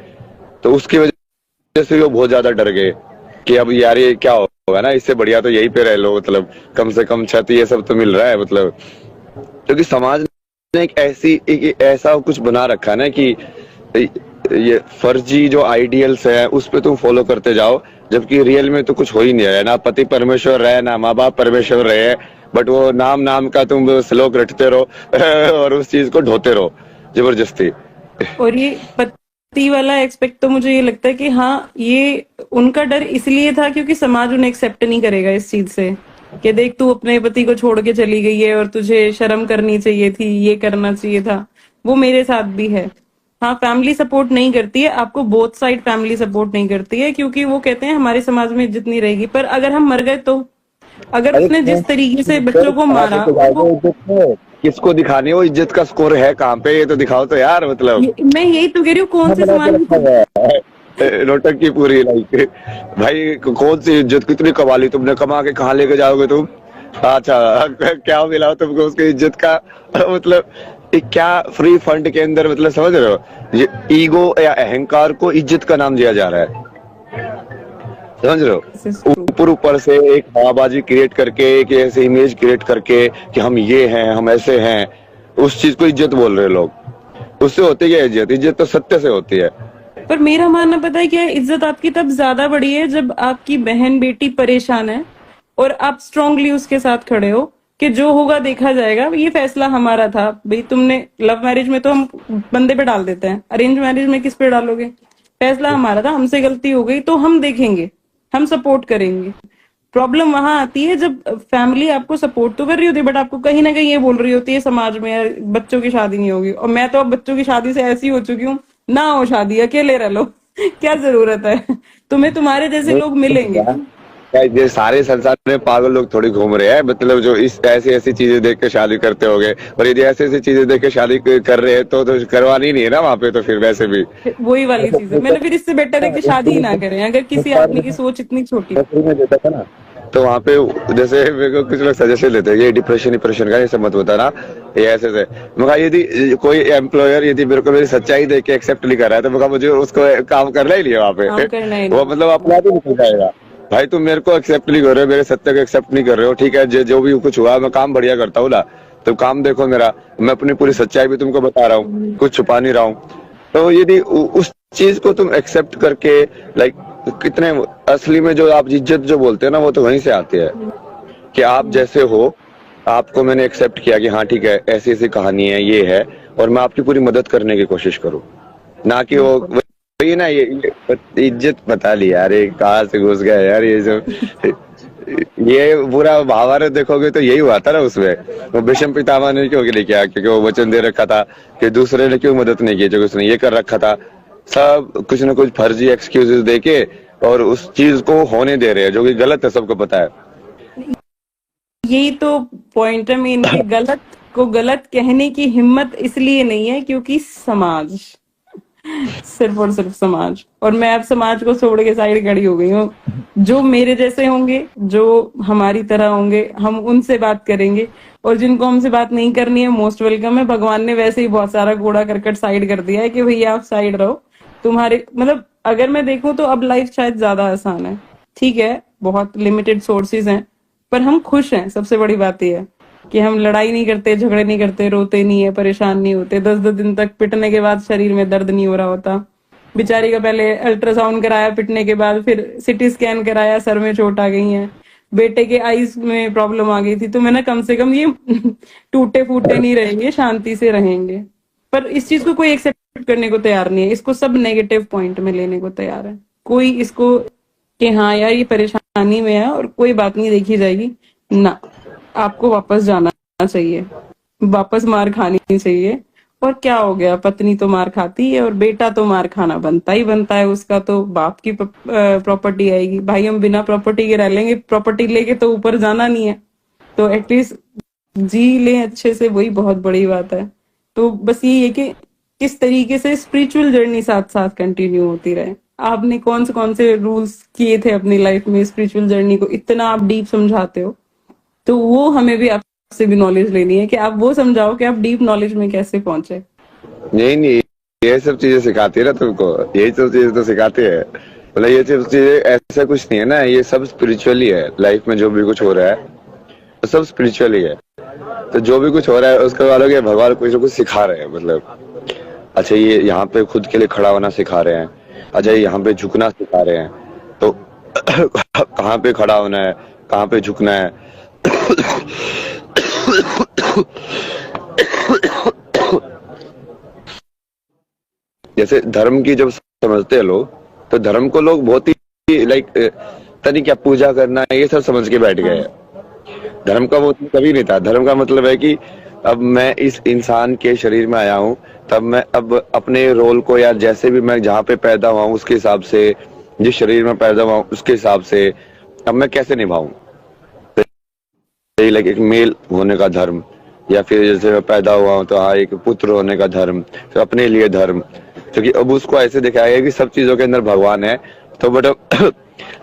S2: तो उसकी वजह से वो बहुत ज्यादा डर गए कि अब यार ये क्या होगा ना, इससे बढ़िया तो यहीं पे रह लो, मतलब कम से कम छत ये सब तो मिल रहा है मतलब। क्योंकि समाज ने एक ऐसा कुछ बना रखा है ना कि ये फर्जी जो आइडियल्स है उस पे तुम फॉलो करते जाओ, जबकि रियल में तो कुछ हो ही नहीं रहा है। ना पति परमेश्वर रहे, ना माँ बाप परमेश्वर रहे, बट वो नाम नाम का तुम श्लोक रटते रहो और उस चीज को ढोते रहो जबरदस्ती।
S1: और ये पति वाला एक्सपेक्ट तो मुझे ये लगता है कि हाँ ये उनका डर इसलिए था क्योंकि समाज उन्हें एक्सेप्ट नहीं करेगा इस चीज से कि देख तू अपने पति को छोड़ के चली गई है और तुझे शर्म करनी चाहिए थी, ये करना चाहिए था। वो मेरे साथ भी है। हाँ फैमिली सपोर्ट नहीं करती है, आपको बोथ साइड फैमिली सपोर्ट नहीं करती है क्योंकि वो कहते हैं हमारे समाज में इज्जत नहीं रहेगी। पर अगर हम मर गए तो, अगर उसने जिस तरीके से बच्चों को मारा वो,
S2: किसको दिखानी है वो इज्जत का स्कोर है कहाँ पे, ये तो दिखाओ तो यार मतलब।
S1: मैं यही तो कह रही हूँ कौन से समाज में
S2: रोटक की पूरी लाइफ भाई, कौन सी इज्जत कितनी कमा ली तुमने, कमा के कहाँ लेके जाओगे तुम। अच्छा क्या मिला तुमको उसकी इज्जत का मतलब ये क्या फ्री फंड के अंदर, मतलब समझ रहे हो, ये ईगो या अहंकार को इज्जत का नाम दिया जा रहा है, समझ रहे हो। ऊपर ऊपर से एक हवाबाजी क्रिएट करके, एक ऐसे इमेज क्रिएट करके कि हम ये हैं, हम ऐसे हैं, उस चीज को इज्जत बोल रहे लोग। उससे होती है इज्जत, इज्जत तो सत्य से होती है।
S1: पर मेरा मानना पता है क्या है, इज्जत आपकी तब ज्यादा बड़ी है जब आपकी बहन बेटी परेशान है और आप स्ट्रांगली उसके साथ खड़े हो कि जो होगा देखा जाएगा, ये फैसला हमारा था। भाई तुमने लव मैरिज में तो हम बंदे पे डाल देते हैं, अरेंज मैरिज में किस पे डालोगे। फैसला हमारा था, हमसे गलती हो गई तो हम देखेंगे, हम सपोर्ट करेंगे। प्रॉब्लम वहां आती है जब फैमिली आपको सपोर्ट तो कर रही होती है बट आपको कहीं ना कहीं ये बोल रही होती है समाज में यार बच्चों की शादी नहीं होगी। और मैं तो अब बच्चों की शादी से ऐसी हो चुकी हूँ, ना हो शादी, अकेले रह लो क्या जरूरत है, तुम्हें तुम्हारे जैसे लोग मिलेंगे।
S2: ये सारे संसार में पागल लोग थोड़ी घूम रहे हैं, मतलब जो इस ऐसी ऐसी चीजें देख के शादी करते होंगे। और यदि ऐसी ऐसी चीजें देख के शादी कर रहे हैं तो करवानी नहीं है ना वहाँ पे, तो फिर वैसे भी
S1: वही वाली चीज है। मैंने फिर इससे बेटर है कि शादी ही ना करें अगर किसी आदमी की सोच इतनी छोटी है।
S2: देता था ना, तो वहाँ पे जैसे मेरे को कुछ लोग सजेशन लेते हैं ये डिप्रेशन का ये सब मत बताना, ये ऐसे से। मगर यदि कोई एम्प्लॉयर यदि मेरे को मेरी सच्चाई देख के एक्सेप्ट नहीं कर रहा है तो मगर मुझे उसको काम करना ही नहीं है वहाँ पे। वो मतलब अपना ही निकल जाएगा। भाई तुम मेरे को एक्सेप्ट नहीं कर रहे हो, मेरे सत्य को एक्सेप्ट नहीं कर रहे हो, ठीक है जो भी कुछ हुआ, मैं काम बढ़िया करता हूँ ना, तो काम देखो मेरा, मैं अपनी पूरी सच्चाई भी तुमको बता रहा हूँ, कुछ छुपा नहीं रहा हूँ। तो यदि उस चीज को तुम एक्सेप्ट करके, लाइक कितने असली में जो आप इज्जत जो बोलते हैं ना वो तो वहीं से आती है कि आप जैसे हो, आपको मैंने एक्सेप्ट किया कि हाँ ठीक है ऐसी ऐसी कहानी है, ये है, और मैं आपकी पूरी मदद करने की कोशिश करूँ, ना कि वो वही ना ये इज्जत बता ली यार, ये कहाँ से घुस गया यार ये सब ये पूरा महाभारत देखोगे तो यही हुआ था ना उसमें। वो भीष्म पितामह ने क्यों नहीं किया, क्योंकि वो वचन दे रखा था। कि दूसरे ने क्यों मदद नहीं की, जो उसने ये कर रखा था। सब कुछ ना कुछ फर्जी एक्सक्यूजेस देके और उस चीज को होने दे रहे हैं, जो कि गलत है, सबको पता है।
S1: यही तो पॉइंट है मेन, कि गलत को गलत कहने की हिम्मत इसलिए नहीं है क्योंकि समाज, सिर्फ और सिर्फ समाज। और मैं अब समाज को छोड़ के साइड खड़ी हो गई हूँ। जो मेरे जैसे होंगे, जो हमारी तरह होंगे, हम उनसे बात करेंगे। और जिनको हमसे बात नहीं करनी है, मोस्ट वेलकम है। भगवान ने वैसे ही बहुत सारा कूड़ा करकट साइड कर दिया है कि भैया आप साइड रहो। तुम्हारे मतलब अगर मैं देखूं तो अब लाइफ शायद ज्यादा आसान है। ठीक है, बहुत लिमिटेड सोर्सेज हैं, पर हम खुश हैं। सबसे बड़ी बात यह है कि हम लड़ाई नहीं करते, झगड़े नहीं करते, रोते नहीं है, परेशान नहीं होते। 10-10 दिन तक पिटने के बाद शरीर में दर्द नहीं हो रहा होता। बेचारी का पहले अल्ट्रासाउंड कराया पिटने के बाद, फिर सिटी स्कैन कराया, सर में चोट आ गई है, बेटे के आईज में प्रॉब्लम आ गई थी। तो मैंने कम से कम ये टूटे फूटे नहीं रहेंगे, शांति से रहेंगे। पर इस चीज को कोई एक्सेप्ट करने को तैयार नहीं है। इसको सब नेगेटिव पॉइंट में लेने को तैयार है। कोई इसको कि हाँ यार ये परेशानी में है और कोई बात नहीं, देखी जाएगी ना। आपको वापस जाना चाहिए, वापस मार खानी चाहिए। और क्या हो गया, पत्नी तो मार खाती है और बेटा तो मार खाना बनता ही बनता है। उसका तो बाप की प्रॉपर्टी आएगी। भाई हम बिना प्रॉपर्टी के रह लेंगे, प्रॉपर्टी लेके तो ऊपर जाना नहीं है। तो एटलीस्ट जी लें अच्छे से, वही बहुत बड़ी बात है। तो बस यही है कि किस तरीके से स्पिरिचुअल जर्नी साथ साथ कंटिन्यू होती रहे। आपने कौन से रूल्स किए थे अपनी लाइफ में स्पिरिचुअल जर्नी को इतना आप डीप समझाते हो, तो वो हमें भी आपसे भी नॉलेज लेनी है कि आप वो समझाओ कि आप डीप नॉलेज में कैसे पहुंचे।
S2: नहीं, ये सब चीजें सिखाती है ना तुमको, यही सब चीजें तो सिखाती है। मतलब ये सब चीजें ऐसा कुछ नहीं है ना, ये सब स्पिरिचुअली है। लाइफ में जो भी कुछ हो रहा है वो सब स्पिरिचुअली है। तो जो भी कुछ हो रहा है उसके वालों के भगवान कुछ ना कुछ सिखा रहे हैं। मतलब अच्छा ये यहाँ पे खुद के लिए खड़ा होना सिखा रहे हैं, अच्छा ये यहाँ पे झुकना सिखा रहे हैं। तो कहाँ पे खड़ा होना है, कहाँ पे झुकना है। जैसे धर्म की जब समझते हैं लोग, तो धर्म को लोग बहुत ही लाइक तनी क्या पूजा करना है ये सब समझ के बैठ गए हैं। धर्म का वो कभी नहीं था। धर्म का मतलब है कि अब मैं इस इंसान के शरीर में आया हूँ, तब मैं अब अपने रोल को, या जैसे भी मैं जहाँ पे पैदा हुआ हूँ उसके हिसाब से, जिस शरीर में पैदा हुआ हूँ उसके हिसाब से अब मैं कैसे निभाऊं। लाइक एक मेल होने का धर्म, या फिर जैसे मैं पैदा हुआ हूँ तो हाँ एक पुत्र होने का धर्म, तो अपने लिए धर्म। क्योंकि अब उसको ऐसे दिखाया गया कि सब चीजों के अंदर भगवान है। तो बट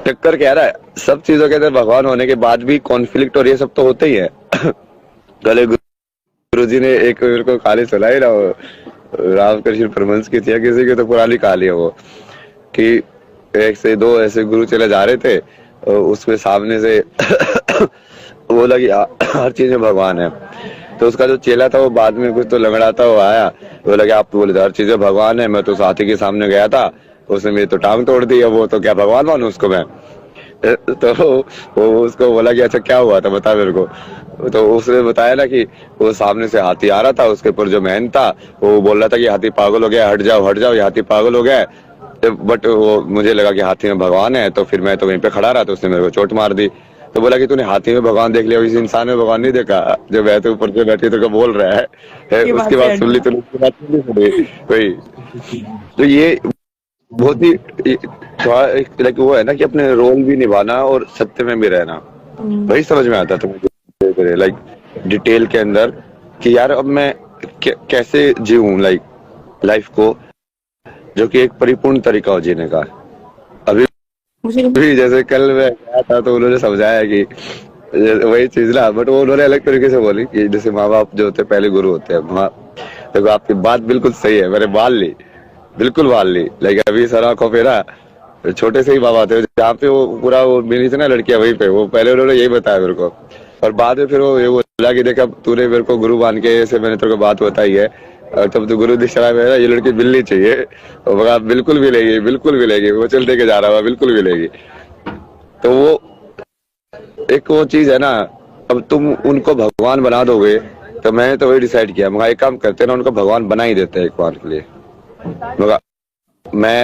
S2: टक्कर कह रहा है, सब चीजों के अंदर भगवान होने के बाद भी कॉन्फ्लिक्ट और ये सब तो होते ही है। कल गुरुजी ने एक मेरे को कहानी सुनाई ना, रामकृष्ण परमहंस की थी, किसी की तो पुरानी कहानी है वो, कि एक से दो ऐसे गुरु चले जा रहे थे, उसमें सामने से वो लगी हर चीज में भगवान है। तो उसका जो चेला था वो बाद में कुछ तो लंगड़ाता वो आया, वो लगे आप तो बोले हर चीज में भगवान है, मैं तो साथी के सामने गया था, उसने मेरी तो टांग तोड़ दी है, वो तो क्या भगवान मानू उसको मैं। तो वो उसको बोला कि अच्छा क्या हुआ था बता मेरे को। तो उसने बताया ना कि वो सामने से हाथी आ रहा था, उसके ऊपर जो मैन था वो बोल रहा था कि हाथी पागल हो गया, हट जाओ ये हाथी पागल हो गया है। बट वो मुझे लगा कि हाथी में भगवान है, तो फिर मैं तो वहीं पे खड़ा रहा, तो उसने मेरे को चोट मार दी। तो बोला कि तूने हाथी में भगवान देख लिया, इस इंसान में भगवान नहीं देखा जो बैठे ऊपर से बैठे तो बोल रहा है। उसके बाद सुन ली तो वही। तो ये बहुत ही लाइक वो है ना कि अपने रोल भी निभाना और सत्य में भी रहना, वही समझ में आता था मुझे लाइक डिटेल के अंदर कि यार अब मैं कैसे जीऊं लाइक लाइफ को, जो कि एक परिपूर्ण तरीका हो जीने का। अभी जैसे कल मैं गया था तो उन्होंने समझाया कि वही चीज ना, बट वो उन्होंने अलग तरीके से बोली कि जैसे माँ बाप जो होते हैं पहले गुरु होते हैं। देखो आपकी बात बिल्कुल सही है, मैंने बाल ली, बिल्कुल बाल ली। लाइक अभी सर आंखों पे ना छोटे से ही बाबा आते हैं, जहाँ पे वो पूरा वो मिली थी ना लड़कियां, वहीं पे वो पहले उन्होंने यही बताया मेरे को। और बाद में फिर वो ये बोला कि देखा तूने मेरे को गुरु मान के ऐसे मैंने तेरे को बात बताई है, तब तो गुरु दीक्षा में ये लड़की मिलनी चाहिए। और बिल्कुल मिलेगी, बिल्कुल मिलेगी, वो चल दे के जा रहा हुआ, बिल्कुल मिलेगी। तो वो एक वो चीज है ना, अब तुम उनको भगवान बना दोगे, तो मैंने तो वही डिसाइड किया, मगर एक काम करते ना, उनको भगवान बना ही देते हैं एक बार के लिए। मगर मैं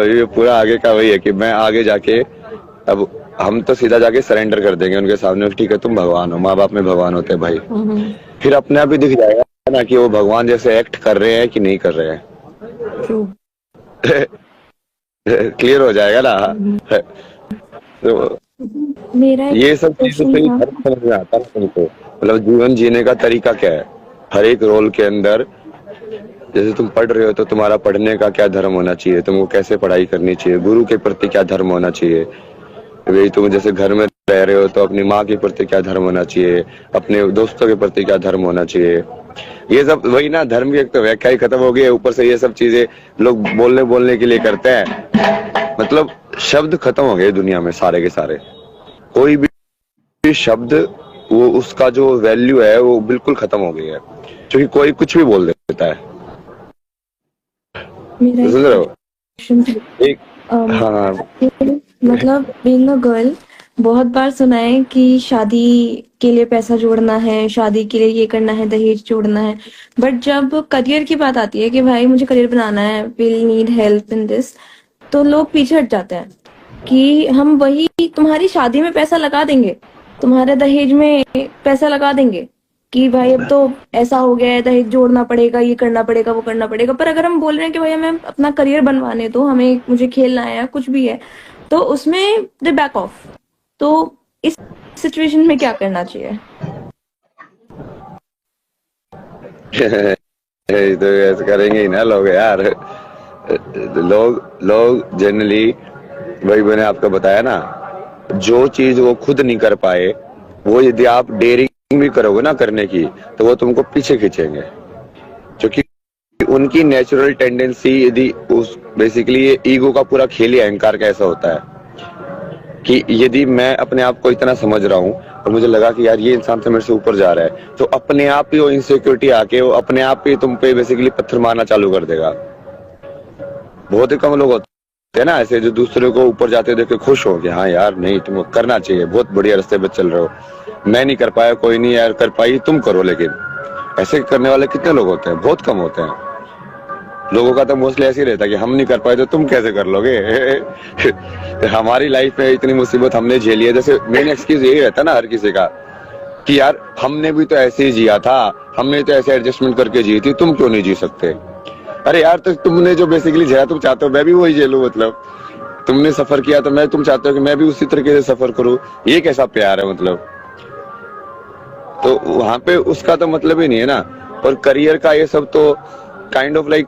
S2: ये पूरा आगे का वही है कि मैं आगे जाके अब हम तो सीधा जाके सरेंडर कर देंगे उनके सामने, ठीक है तुम भगवान हो, माँ बाप में भगवान होते हैं भाई। फिर अपने आप ही दिख जाएगा ना कि वो भगवान जैसे एक्ट कर रहे हैं कि नहीं कर रहे
S1: ट्रू।
S2: हैं। क्लियर हो जाएगा ना। तो
S3: मेरा एक
S2: ये सब चीजों
S3: क्वेश्चन
S2: से ही
S3: था।
S2: फर्क समझ में आता है ना तुमको, मतलब जीवन जीने का तरीका क्या है हर एक रोल के अंदर। जैसे तुम पढ़ रहे हो तो तुम्हारा पढ़ने का क्या धर्म होना चाहिए, तुमको कैसे पढ़ाई करनी चाहिए, गुरु के प्रति क्या धर्म होना चाहिए। वही तुम जैसे घर में रह रहे हो तो अपनी माँ के प्रति क्या धर्म होना चाहिए, अपने दोस्तों के प्रति क्या धर्म होना चाहिए। ये सब वही ना, धर्म की एक तो व्याख्या ही खत्म हो गई है, ऊपर से ये सब चीजें लोग बोलने बोलने के लिए करते हैं। मतलब शब्द खत्म हो गए दुनिया में सारे के सारे। कोई भी शब्द वो उसका जो वैल्यू है वो बिल्कुल खत्म हो गई है, क्योंकि कोई कुछ भी बोल देता है।
S3: मेरा एक
S2: समझ रहे हो?
S3: क्वेश्चन था।
S2: एक हाँ
S3: मतलब बीइंग अ गर्ल, बहुत बार सुना है कि शादी के लिए पैसा जोड़ना है, शादी के लिए ये करना है, दहेज जोड़ना है। बट जब करियर की बात आती है कि भाई मुझे करियर बनाना है, will need help in this, तो लोग पीछे हट जाते हैं कि हम वही तुम्हारी शादी में पैसा लगा देंगे, तुम्हारे दहेज में पैसा लगा देंगे, कि भाई अब तो ऐसा हो गया है, दहेज जोड़ना पड़ेगा, ये करना पड़ेगा, वो करना पड़ेगा। पर अगर हम बोल रहे हैं कि भाई हमें अपना करियर बनवाने दो, हमें मुझे खेलना है या कुछ भी है, तो उसमें दे बैक ऑफ। तो इस सिचुएशन में क्या करना चाहिए?
S2: तो ऐसे करेंगे ही ना लोग यार। लोग जनरली वही मैंने आपको बताया ना, जो चीज वो खुद नहीं कर पाए वो यदि आप डेयरिंग भी करोगे ना करने की तो वो तुमको पीछे खींचेंगे, क्योंकि उनकी नेचुरल टेंडेंसी यदि उस बेसिकली ये ईगो का पूरा खेल ही अहंकार का ऐसा होता है कि यदि मैं अपने आप को इतना समझ रहा हूँ और मुझे लगा कि यार ये इंसान तो मेरे से ऊपर जा रहा है, तो अपने आप ही वो इनसिक्योरिटी आके वो अपने आप ही तुम पे बेसिकली पत्थर मारना चालू कर देगा। बहुत ही कम लोग होते हैं ना ऐसे जो दूसरे को ऊपर जाते देख के खुश हो कि हाँ यार नहीं तुमको करना चाहिए, बहुत बढ़िया रास्ते पे चल रहे हो, मैं नहीं कर पाया कोई नहीं यार कर पाई तुम करो। लेकिन ऐसे करने वाले कितने लोग होते हैं? बहुत कम होते हैं। लोगों का तो मोस्टली ऐसे ही रहता है कि हम नहीं कर पाए तो तुम कैसे कर लोगे। हमारी लाइफ में इतनी मुसीबत हमने झेली है, जैसे मेन एक्सक्यूज यही रहता है ना हर किसी का कि यार हमने भी तो ऐसे ही जिया था, हमने तो ऐसे एडजस्टमेंट करके जी थी, तुम क्यों नहीं जी सकते। अरे यार तो तुमने जो बेसिकली झेला तुम चाहते हो मैं भी वही झेलूं, मतलब तुमने सफर किया तो मैं तुम चाहते हो कि मैं भी उसी तरीके से सफर करूं, ये कैसा प्यार है मतलब। तो वहां पे उसका तो मतलब ही नहीं है ना। और करियर का ये सब तो काइंड ऑफ लाइक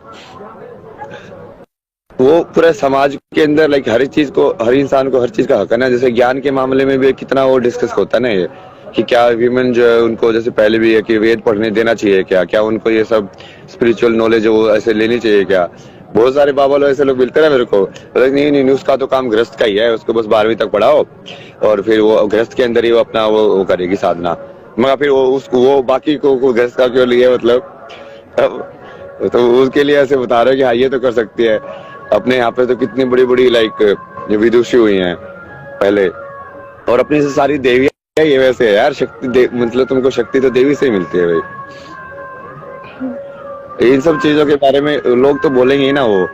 S2: वो पूरे समाज के अंदर लाइक हर चीज को, हर इंसान को हर चीज का हक है ना। जैसे ज्ञान के मामले में भी कितना वो डिस्कस होता है ना ये कि क्या वीमेन जो है उनको जैसे पहले भी है कि वेद पढ़ने देना चाहिए क्या, क्या उनको ये सब स्पिरिचुअल नॉलेज वो ऐसे लेनी चाहिए क्या। बहुत सारे बाबा लोग ऐसे लोग मिलते हैं मेरे को, नहीं नहीं नहीं उसका तो काम गृहस्थ का ही है, उसको बस 12वीं तक पढ़ाओ और फिर वो गृहस्थ के अंदर ही वो अपना वो करेगी साधना। मगर फिर वो उसको वो बाकी को गृहस्थ का क्यों लिए, मतलब तो उसके लिए ऐसे बता रहे हो कि हाँ ये तो कर सकती है। अपने यहाँ पे तो कितनी बड़ी बड़ी लाइक विदुषी हुई हैं पहले, और अपनी से सारी देवियां ये वैसे है यार, शक्ति मतलब तुमको शक्ति तो देवी से ही मिलती है भाई। इन सब चीजों के बारे में लोग तो बोलेंगे ही ना, वो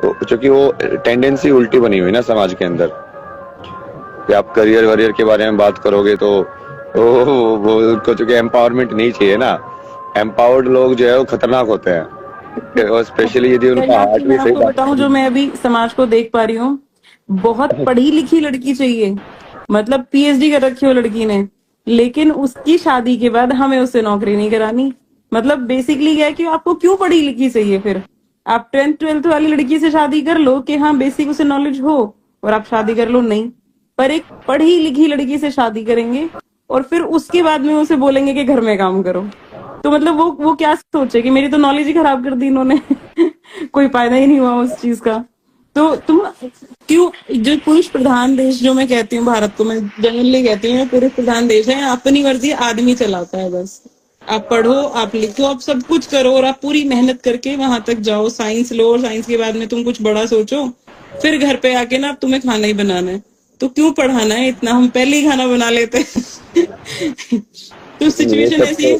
S2: क्योंकि वो टेंडेंसी उल्टी बनी हुई ना समाज के अंदर कि आप करियर वरियर के बारे में बात करोगे तो वो उनको चूंकि एम्पावरमेंट नहीं चाहिए ना। एम्पावर्ड लोग जो है वो खतरनाक होते हैं, और स्पेशली यदि उनका हार्ट भी
S1: मैं
S2: सही
S1: आपको बताऊं जो मैं अभी समाज को देख पा रही हूँ, बहुत पढ़ी लिखी लड़की चाहिए, मतलब पीएचडी कर रखी हो लड़की ने, लेकिन उसकी शादी के बाद हमें उससे नौकरी नहीं करानी। मतलब बेसिकली क्या है कि आपको क्यों पढ़ी लिखी चाहिए, फिर आप 10th 12th वाली लड़की से शादी कर लो कि हाँ बेसिक उसे नॉलेज हो और आप शादी कर लो, नहीं। पर एक पढ़ी लिखी लड़की से शादी करेंगे और फिर उसके बाद में उसे बोलेंगे कि घर में काम करो। तो मतलब वो क्या सोचे कि मेरी तो नॉलेज ही खराब कर दी इन्होंने। कोई फायदा ही नहीं हुआ उस चीज का। तो तुम क्यों, जो पुरुष प्रधान देश जो मैं कहती हूँ, भारत को मैं जनरली कहती हूँ पुरुष प्रधान देश है, अपनी मर्जी आदमी चलाता है बस। आप पढ़ो, आप लिखो, आप सब कुछ करो और आप पूरी मेहनत करके वहां तक जाओ, साइंस लो और साइंस के बाद में तुम कुछ बड़ा सोचो, फिर घर पे आके ना तुम्हें खाना ही बनाना है। तो क्यों पढ़ाना है इतना, हम पहले ही खाना बना लेते हैं। तो सिचुएशन ऐसी है।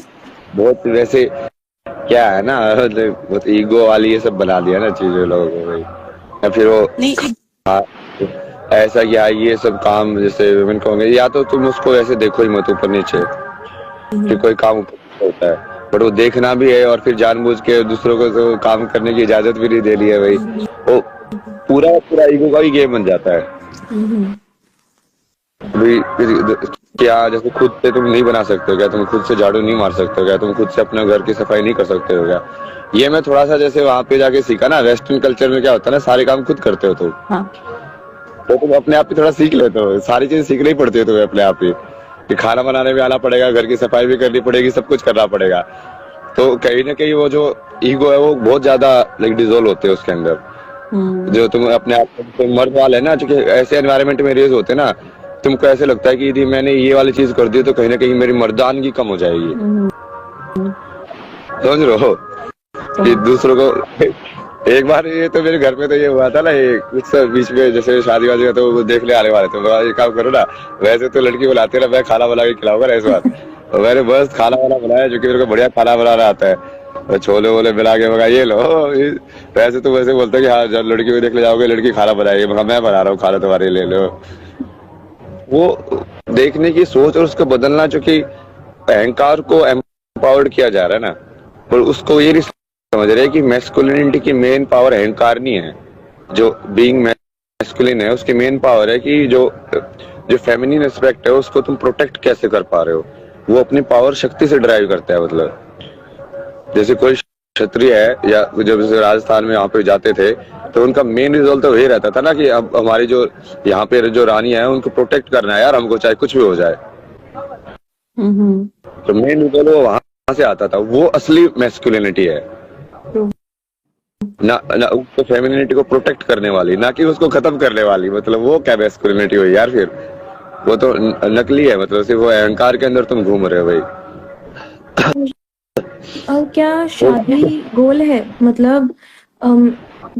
S2: बहुत वैसे क्या है ना, मतलब ईगो वाली ये सब बना दिया ना चीजें लोगों को भाई। या फिर वो
S1: नहीं
S2: हाँ, ऐसा क्या ये सब काम जैसे वुमेन कहोगे, या तो तुम उसको ऐसे देखो ही मत ऊपर नीचे कि कोई काम ऊपर नीचे होता है, बट वो देखना भी है और फिर जानबूझ के दूसरों को तो काम करने की इजाजत भी नहीं दे रही है भाई। वो पूरा पूरा ईगो का ही गेम बन जाता है। अभी क्या जैसे खुद से तुम नहीं बना सकते हो क्या, तुम खुद से झाड़ू नहीं मार सकते हो क्या, तुम खुद से अपने घर की सफाई नहीं कर सकते हो क्या? ये मैं थोड़ा सा जैसे वहां पे जाके सीखा ना, वेस्टर्न कल्चर में क्या होता है ना, सारे काम खुद करते हो तुम,
S1: हाँ
S2: तो तुम अपने आप ही थोड़ा सीख लेते हो, सारी चीजें सीखनी पड़ती है तुम्हें अपने आप ही, कि खाना बनाने भी आना पड़ेगा, घर की सफाई भी करनी पड़ेगी, सब कुछ करना पड़ेगा। तो कहीं ना कहीं वो जो ईगो है वो बहुत ज्यादा लाइक डिजोल्व होते हैं उसके अंदर। जो तुम अपने आप को मर्द वाले ना, जो कि ऐसे एनवायरनमेंट में रेज होते हैं ना, तुमको ऐसे लगता है कि यदि मैंने ये वाली चीज कर दी तो कहीं ना कहीं मेरी मर्दानगी कम हो जाएगी। समझ रहे हो कि दूसरों को एक बार ये तो मेरे घर पे तो ये हुआ था ना, ये कुछ बीच में जैसे शादी वादी का तो वो देखने आने वाले थे, बोला, ये काम करो ना, वैसे तो लड़की बुलाते ना, मैं खाना बना के खिलाऊंगा ना इस बार। तो मैंने बस खाना वाना बनाया, जो कि मेरे को बढ़िया खाना बनाना आता है, और छोले वोले मिला के मगा ये लो। वैसे तो वैसे बोलते कि हाँ जब लड़की को देख ले जाओगे लड़की खाना बनाएगी, मगर मैं बना रहा हूँ खाना, तुम्हारे ले लो। वो देखने की सोच और उसको बदलना, जो कि अहंकार को एम्पावर्ड किया जा रहा है ना, पर उसको ये नहीं समझ रहे कि मैस्कुलिनिटी की मेन पावर अहंकार नहीं है। जो बीइंग मैस्कुलिन है उसकी मेन पावर है कि जो जो फेमिनिन एस्पेक्ट है उसको तुम प्रोटेक्ट कैसे कर पा रहे हो, वो अपनी पावर शक्ति से ड्राइव करता है। मतलब जैसे कोई क्षत्रिय है, या जब जैसे राजस्थान में यहाँ पे जाते थे तो उनका मेन रिजल्ट तो वही रहता था ना कि अब हमारी जो यहाँ पे जो रानी है उनको प्रोटेक्ट करना है यार, हमको चाहे कुछ भी हो जाए। तो मेन रिजल्ट वो वहां से आता था, वो असली मैस्कुलिनिटी है ना, तो फेमिनिटी को प्रोटेक्ट करने वाली, ना कि उसको खत्म करने वाली। मतलब वो क्या मैस्कुलिनिटी हुई यार, फिर वो तो नकली है। मतलब सिर्फ वो अहंकार के अंदर तुम घूम रहे हो भाई।
S3: और क्या शादी गोल है? मतलब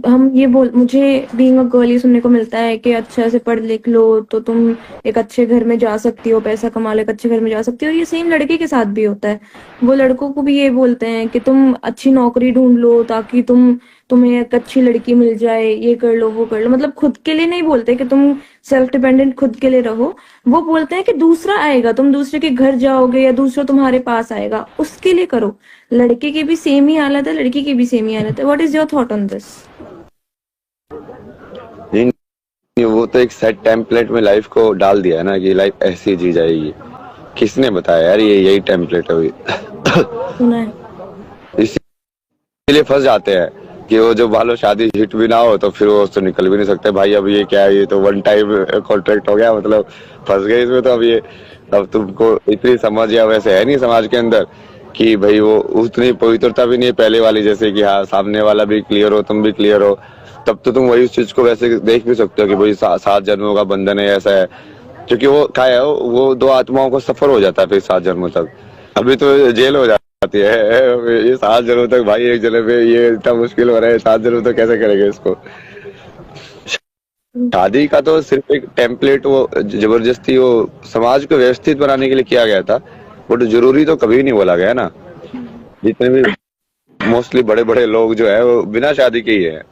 S3: हम ये बोल, मुझे बीइंग अ गर्ल ये सुनने को मिलता है कि अच्छा से पढ़ लिख लो तो तुम एक अच्छे घर में जा सकती हो, पैसा कमा लो एक अच्छे घर में जा सकती हो। ये सेम लड़के के साथ भी होता है। वो लड़कों को भी ये बोलते हैं कि तुम अच्छी नौकरी ढूंढ लो ताकि तुम्हें एक अच्छी लड़की मिल जाए, ये कर लो वो कर लो। मतलब खुद के लिए नहीं बोलते कि तुम सेल्फ डिपेंडेंट खुद के लिए रहो, वो बोलते हैं कि दूसरा आएगा, तुम दूसरे के घर जाओगे या दूसरा तुम्हारे पास आएगा, उसके लिए करो। लड़के की भी सेम ही हालत है, लड़की की भी सेम ही हालत है। What is your thought on this?
S2: वो तो एक सेट टेम्पलेट में लाइफ को डाल दिया है ना कि लाइफ ऐसी जी जाएगी। किसने बताया यार ये यही टेम्पलेट है?
S3: सुना है।
S2: इसीलिए फंस जाते हैं कि वो जो मान लो शादी हिट भी ना हो तो फिर वो उससे निकल भी नहीं सकते। भाई अब ये क्या है, ये तो वन टाइम कॉन्ट्रैक्ट हो गया, मतलब फंस गए इसमें। तो अब तुमको इतनी समझ या वैसे है नहीं समाज के अंदर कि भाई वो उतनी पवित्रता भी नहीं है पहले वाली, जैसे कि हाँ सामने वाला भी क्लियर हो तुम भी क्लियर हो, तब तो तुम वही उस चीज को वैसे देख भी सकते हो कि भाई 7 जन्मों का बंधन है, ऐसा है। क्योंकि वो क्या है, वो 2 आत्माओं को सफर हो जाता है फिर 7 जन्मों तक। अभी तो जेल हो जाती है ये 7 जन्मों तक। भाई एक जन्म में ये इतना मुश्किल हो रहा है, 7 जन्मों तक कैसे करेंगे इसको? शादी का तो सिर्फ एक टेम्पलेट, वो जबरदस्ती वो समाज को व्यवस्थित बनाने के लिए किया गया था, बट जरूरी तो कभी नहीं बोला गया ना। जितने भी मोस्टली बड़े बड़े लोग जो है वो बिना शादी के ही है।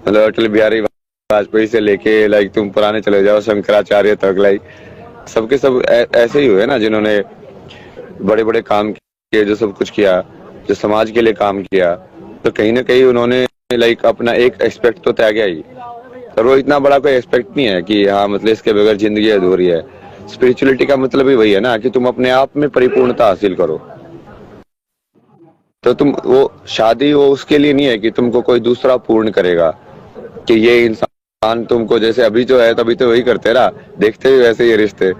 S2: मतलब अटल बिहारी वाजपेयी से लेके लाइक तुम पुराने चले जाओ शंकराचार्य तक, लाइक सबके सब ऐसे ही हुए ना, जिन्होंने बड़े बड़े काम किए, जो सब कुछ किया, जो समाज के लिए काम किया। तो कहीं ना कहीं उन्होंने लाइक अपना एक एस्पेक्ट तो त्यागा ही, और वो इतना बड़ा कोई एस्पेक्ट नहीं है कि हाँ मतलब इसके बगैर जिंदगी अधूरी है। स्पिरिचुअलिटी का मतलब ही वही है ना कि तुम अपने आप में परिपूर्णता हासिल करो। तो तुम वो शादी वो उसके लिए नहीं है कि तुमको कोई दूसरा पूर्ण करेगा, कि ये इंसान तुमको जैसे अभी जो है तभी तो वही करते ना, देखते भी वैसे ये रिश्ते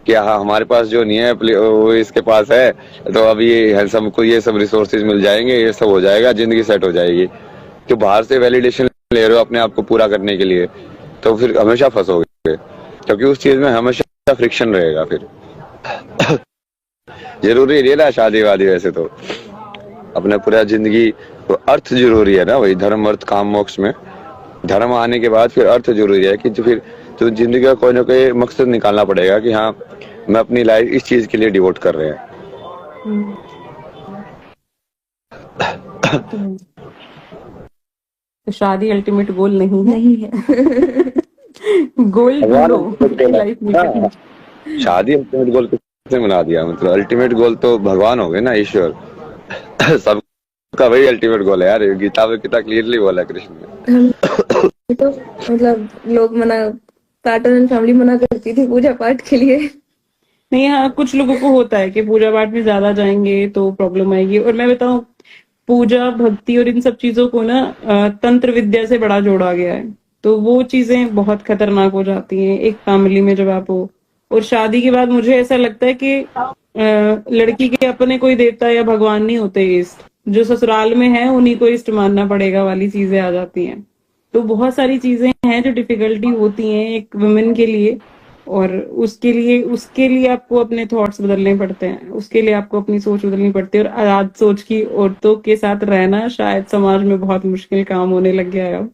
S2: कि हाँ हमारे पास जो नहीं है वो इसके पास है, तो अब ये सबको ये सब रिसोर्सेज मिल जाएंगे, ये सब हो जाएगा, जिंदगी सेट हो जाएगी। तो बाहर से वैलिडेशन ले रहे हो अपने आप को पूरा करने के लिए, तो फिर हमेशा फंसोगे, क्योंकि उस चीज में हमेशा फ्रिक्शन रहेगा। फिर जरूरी नहीं है ना शादी वादी, वैसे तो अपना पूरा जिंदगी तो अर्थ जरूरी है ना, वही धर्म अर्थ काम मोक्ष में धर्म आने के बाद फिर अर्थ जरूरी है कि फिर तो जिंदगी का कोई ना कोई मकसद निकालना पड़ेगा कि हाँ मैं अपनी लाइफ इस चीज के लिए डिवोट कर रहे हैं।
S1: तो शादी अल्टीमेट गोल नहीं है।
S3: नहीं है।
S1: गोल
S2: भगवान
S1: ढूंढो
S2: ultimate
S1: अपनी
S2: goal
S1: लाइफ में
S2: है।
S1: कहीं।
S2: हाँ, शादी अल्टीमेट गोल किसने बना दिया? मतलब अल्टीमेट गोल तो भगवान हो गए ना, ईश्वर। सबका वही अल्टीमेट गोल है यार, गीता में कितना क्लियरली बोला है कृष्ण ने।
S3: हम तो मतलब लोग मना, पैटर्न एंड फैमिली मना करती थी पूजा पाठ के लिए।
S1: नहीं, हाँ, कुछ लोगों को होता है कि पूजा पाठ में ज्यादा जाएंगे तो प्रॉब्लम आएगी। और मैं बताऊं, पूजा भक्ति और इन सब चीजों को ना तंत्र विद्या से बड़ा जोड़ा गया है, तो वो चीजें बहुत खतरनाक हो जाती हैं एक फैमिली में जब आप हो। और शादी के बाद मुझे ऐसा लगता है कि लड़की के अपने कोई देवता या भगवान नहीं होते इष्ट, जो ससुराल में है उन्हीं को इष्ट मानना पड़ेगा वाली चीजें आ जाती हैं। तो बहुत सारी चीजें हैं जो डिफिकल्टी होती हैं एक वुमेन के लिए। और उसके लिए आपको अपने थॉट्स बदलने पड़ते हैं, उसके लिए आपको अपनी सोच बदलनी पड़ती है। और आजाद सोच की औरतों के साथ रहना शायद समाज में बहुत मुश्किल काम होने लग गया है अब,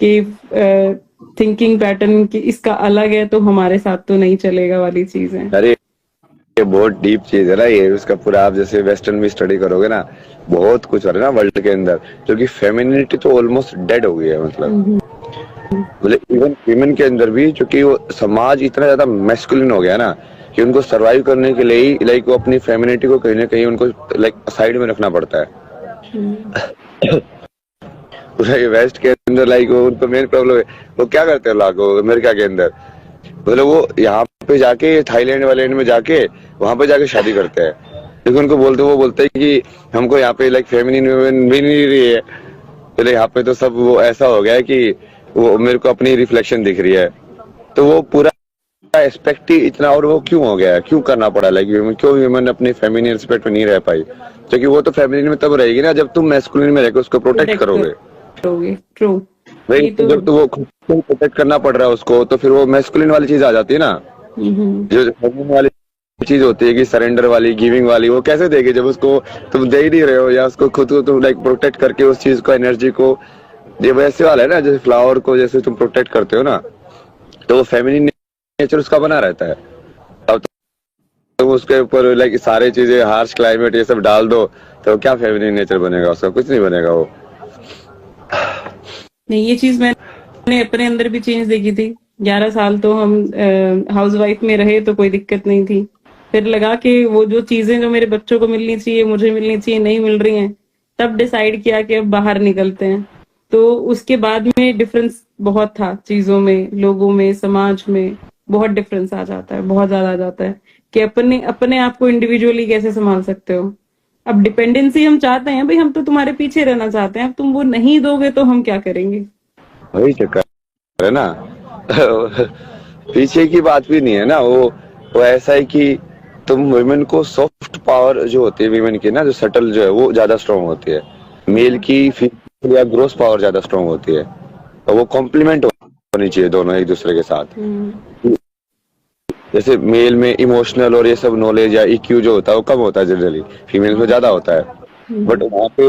S1: कि थिंकिंग पैटर्न की इसका अलग है तो हमारे साथ तो नहीं चलेगा वाली चीज है।
S2: अरे ये बहुत डीप चीज है ना ये, उसका पूरा आप जैसे वेस्टर्न में स्टडी करोगे ना, बहुत कुछ हो रहा है ना वर्ल्ड के अंदर, क्योंकि फेमिनिटी तो ऑलमोस्ट डेड हो गई है। मतलब इवन विमेन के अंदर भी, क्योंकि वो समाज इतना ज्यादा मैस्कुलिन हो गया ना, कि उनको सरवाइव करने के लिए ही लाइक वो अपनी फेमिनिटी को कहीं ना कहीं उनको लाइक साइड में रखना पड़ता है। पूरा ये वेस्ट के अंदर लाइक वो उनको मेन प्रॉब्लम है, वो क्या करते हैं लोग अमेरिका के अंदर, मतलब वो यहाँ पे जाके थाईलैंड वालैंड में जाके वहां पे जाके शादी करते हैं, लेकिन उनको वो बोलते हैं कि हमको यहाँ पे लाइक फेमिनिन वुमेन भी नहीं रही है, तो यहाँ पे तो सब वो ऐसा हो गया है कि वो मेरे को अपनी रिफ्लेक्शन दिख रही है। तो वो पूरा एस्पेक्ट ही इतना, और वो क्यों हो गया है, क्यों करना पड़ा लाइक क्यों ह्यूमन अपने फेमिनिन एस्पेक्ट में नहीं रह पाई? क्योंकि वो तो फेमिनिन में तब रहेगी ना जब तुम मैस्कुलिन में रहकर उसको प्रोटेक्ट करोगे।
S1: ट्रू।
S2: भाई
S1: ये तो
S2: जब तो वो खुद को प्रोटेक्ट करना पड़ रहा है उसको, तो फिर वो मैस्कुलिन वाली चीज आ जाती है ना, जो फेमिनिन वाली चीज होती है कि सरेंडर वाली, गिविंग वाली, वो कैसे देगी जब उसको तुम दे ही नहीं रहे हो, या उसको खुद को तुम लाइक प्रोटेक्ट करके उस चीज को, एनर्जी को, ये वैसे वाला है ना जैसे फ्लावर को जैसे तुम प्रोटेक्ट करते हो ना, तो वो फेमिनिन नेचर उसका बना रहता है। अब तुम उसके ऊपर लाइक सारे चीजें, हार्श क्लाइमेट ये सब डाल दो, तो क्या फेमिनिन नेचर बनेगा उसका? कुछ नहीं बनेगा वो।
S1: नहीं, ये चीज मैंने अपने अंदर भी चेंज देखी थी। 11 साल तो हम हाउसवाइफ में रहे तो कोई दिक्कत नहीं थी। फिर लगा कि वो जो चीजें जो मेरे बच्चों को मिलनी चाहिए, मुझे मिलनी चाहिए, नहीं मिल रही हैं, तब डिसाइड किया कि अब बाहर निकलते हैं। तो उसके बाद में डिफरेंस बहुत था, चीजों में, लोगों में, समाज में बहुत डिफरेंस आ जाता है, बहुत ज्यादा आ जाता है कि अपने अपने आप को इंडिविजुअली कैसे संभाल सकते हो। अब डिपेंडेंसी हम चाहते हैं, भाई हम तो तुम्हारे पीछे रहना चाहते हैं, अब तुम वो नहीं दोगे तो हम क्या करेंगे?
S2: वही चक्कर है ना। पीछे की बात भी नहीं है ना, वो ऐसा है कि तुम वुमेन को सॉफ्ट पावर जो होती है विमेन की ना, जो सटल जो है वो ज्यादा स्ट्रांग होती है, मेल की फिजिकल या ग्रोस पावर ज्यादा स्ट्रांग होती है, और वो कॉम्प्लीमेंट होनी चाहिए दोनों एक दूसरे के साथ। जैसे मेल में इमोशनल और ये सब नॉलेज या इक्यू जो होता है वो कम होता है जनरली, फीमेल में ज्यादा होता है, बट वहाँ पे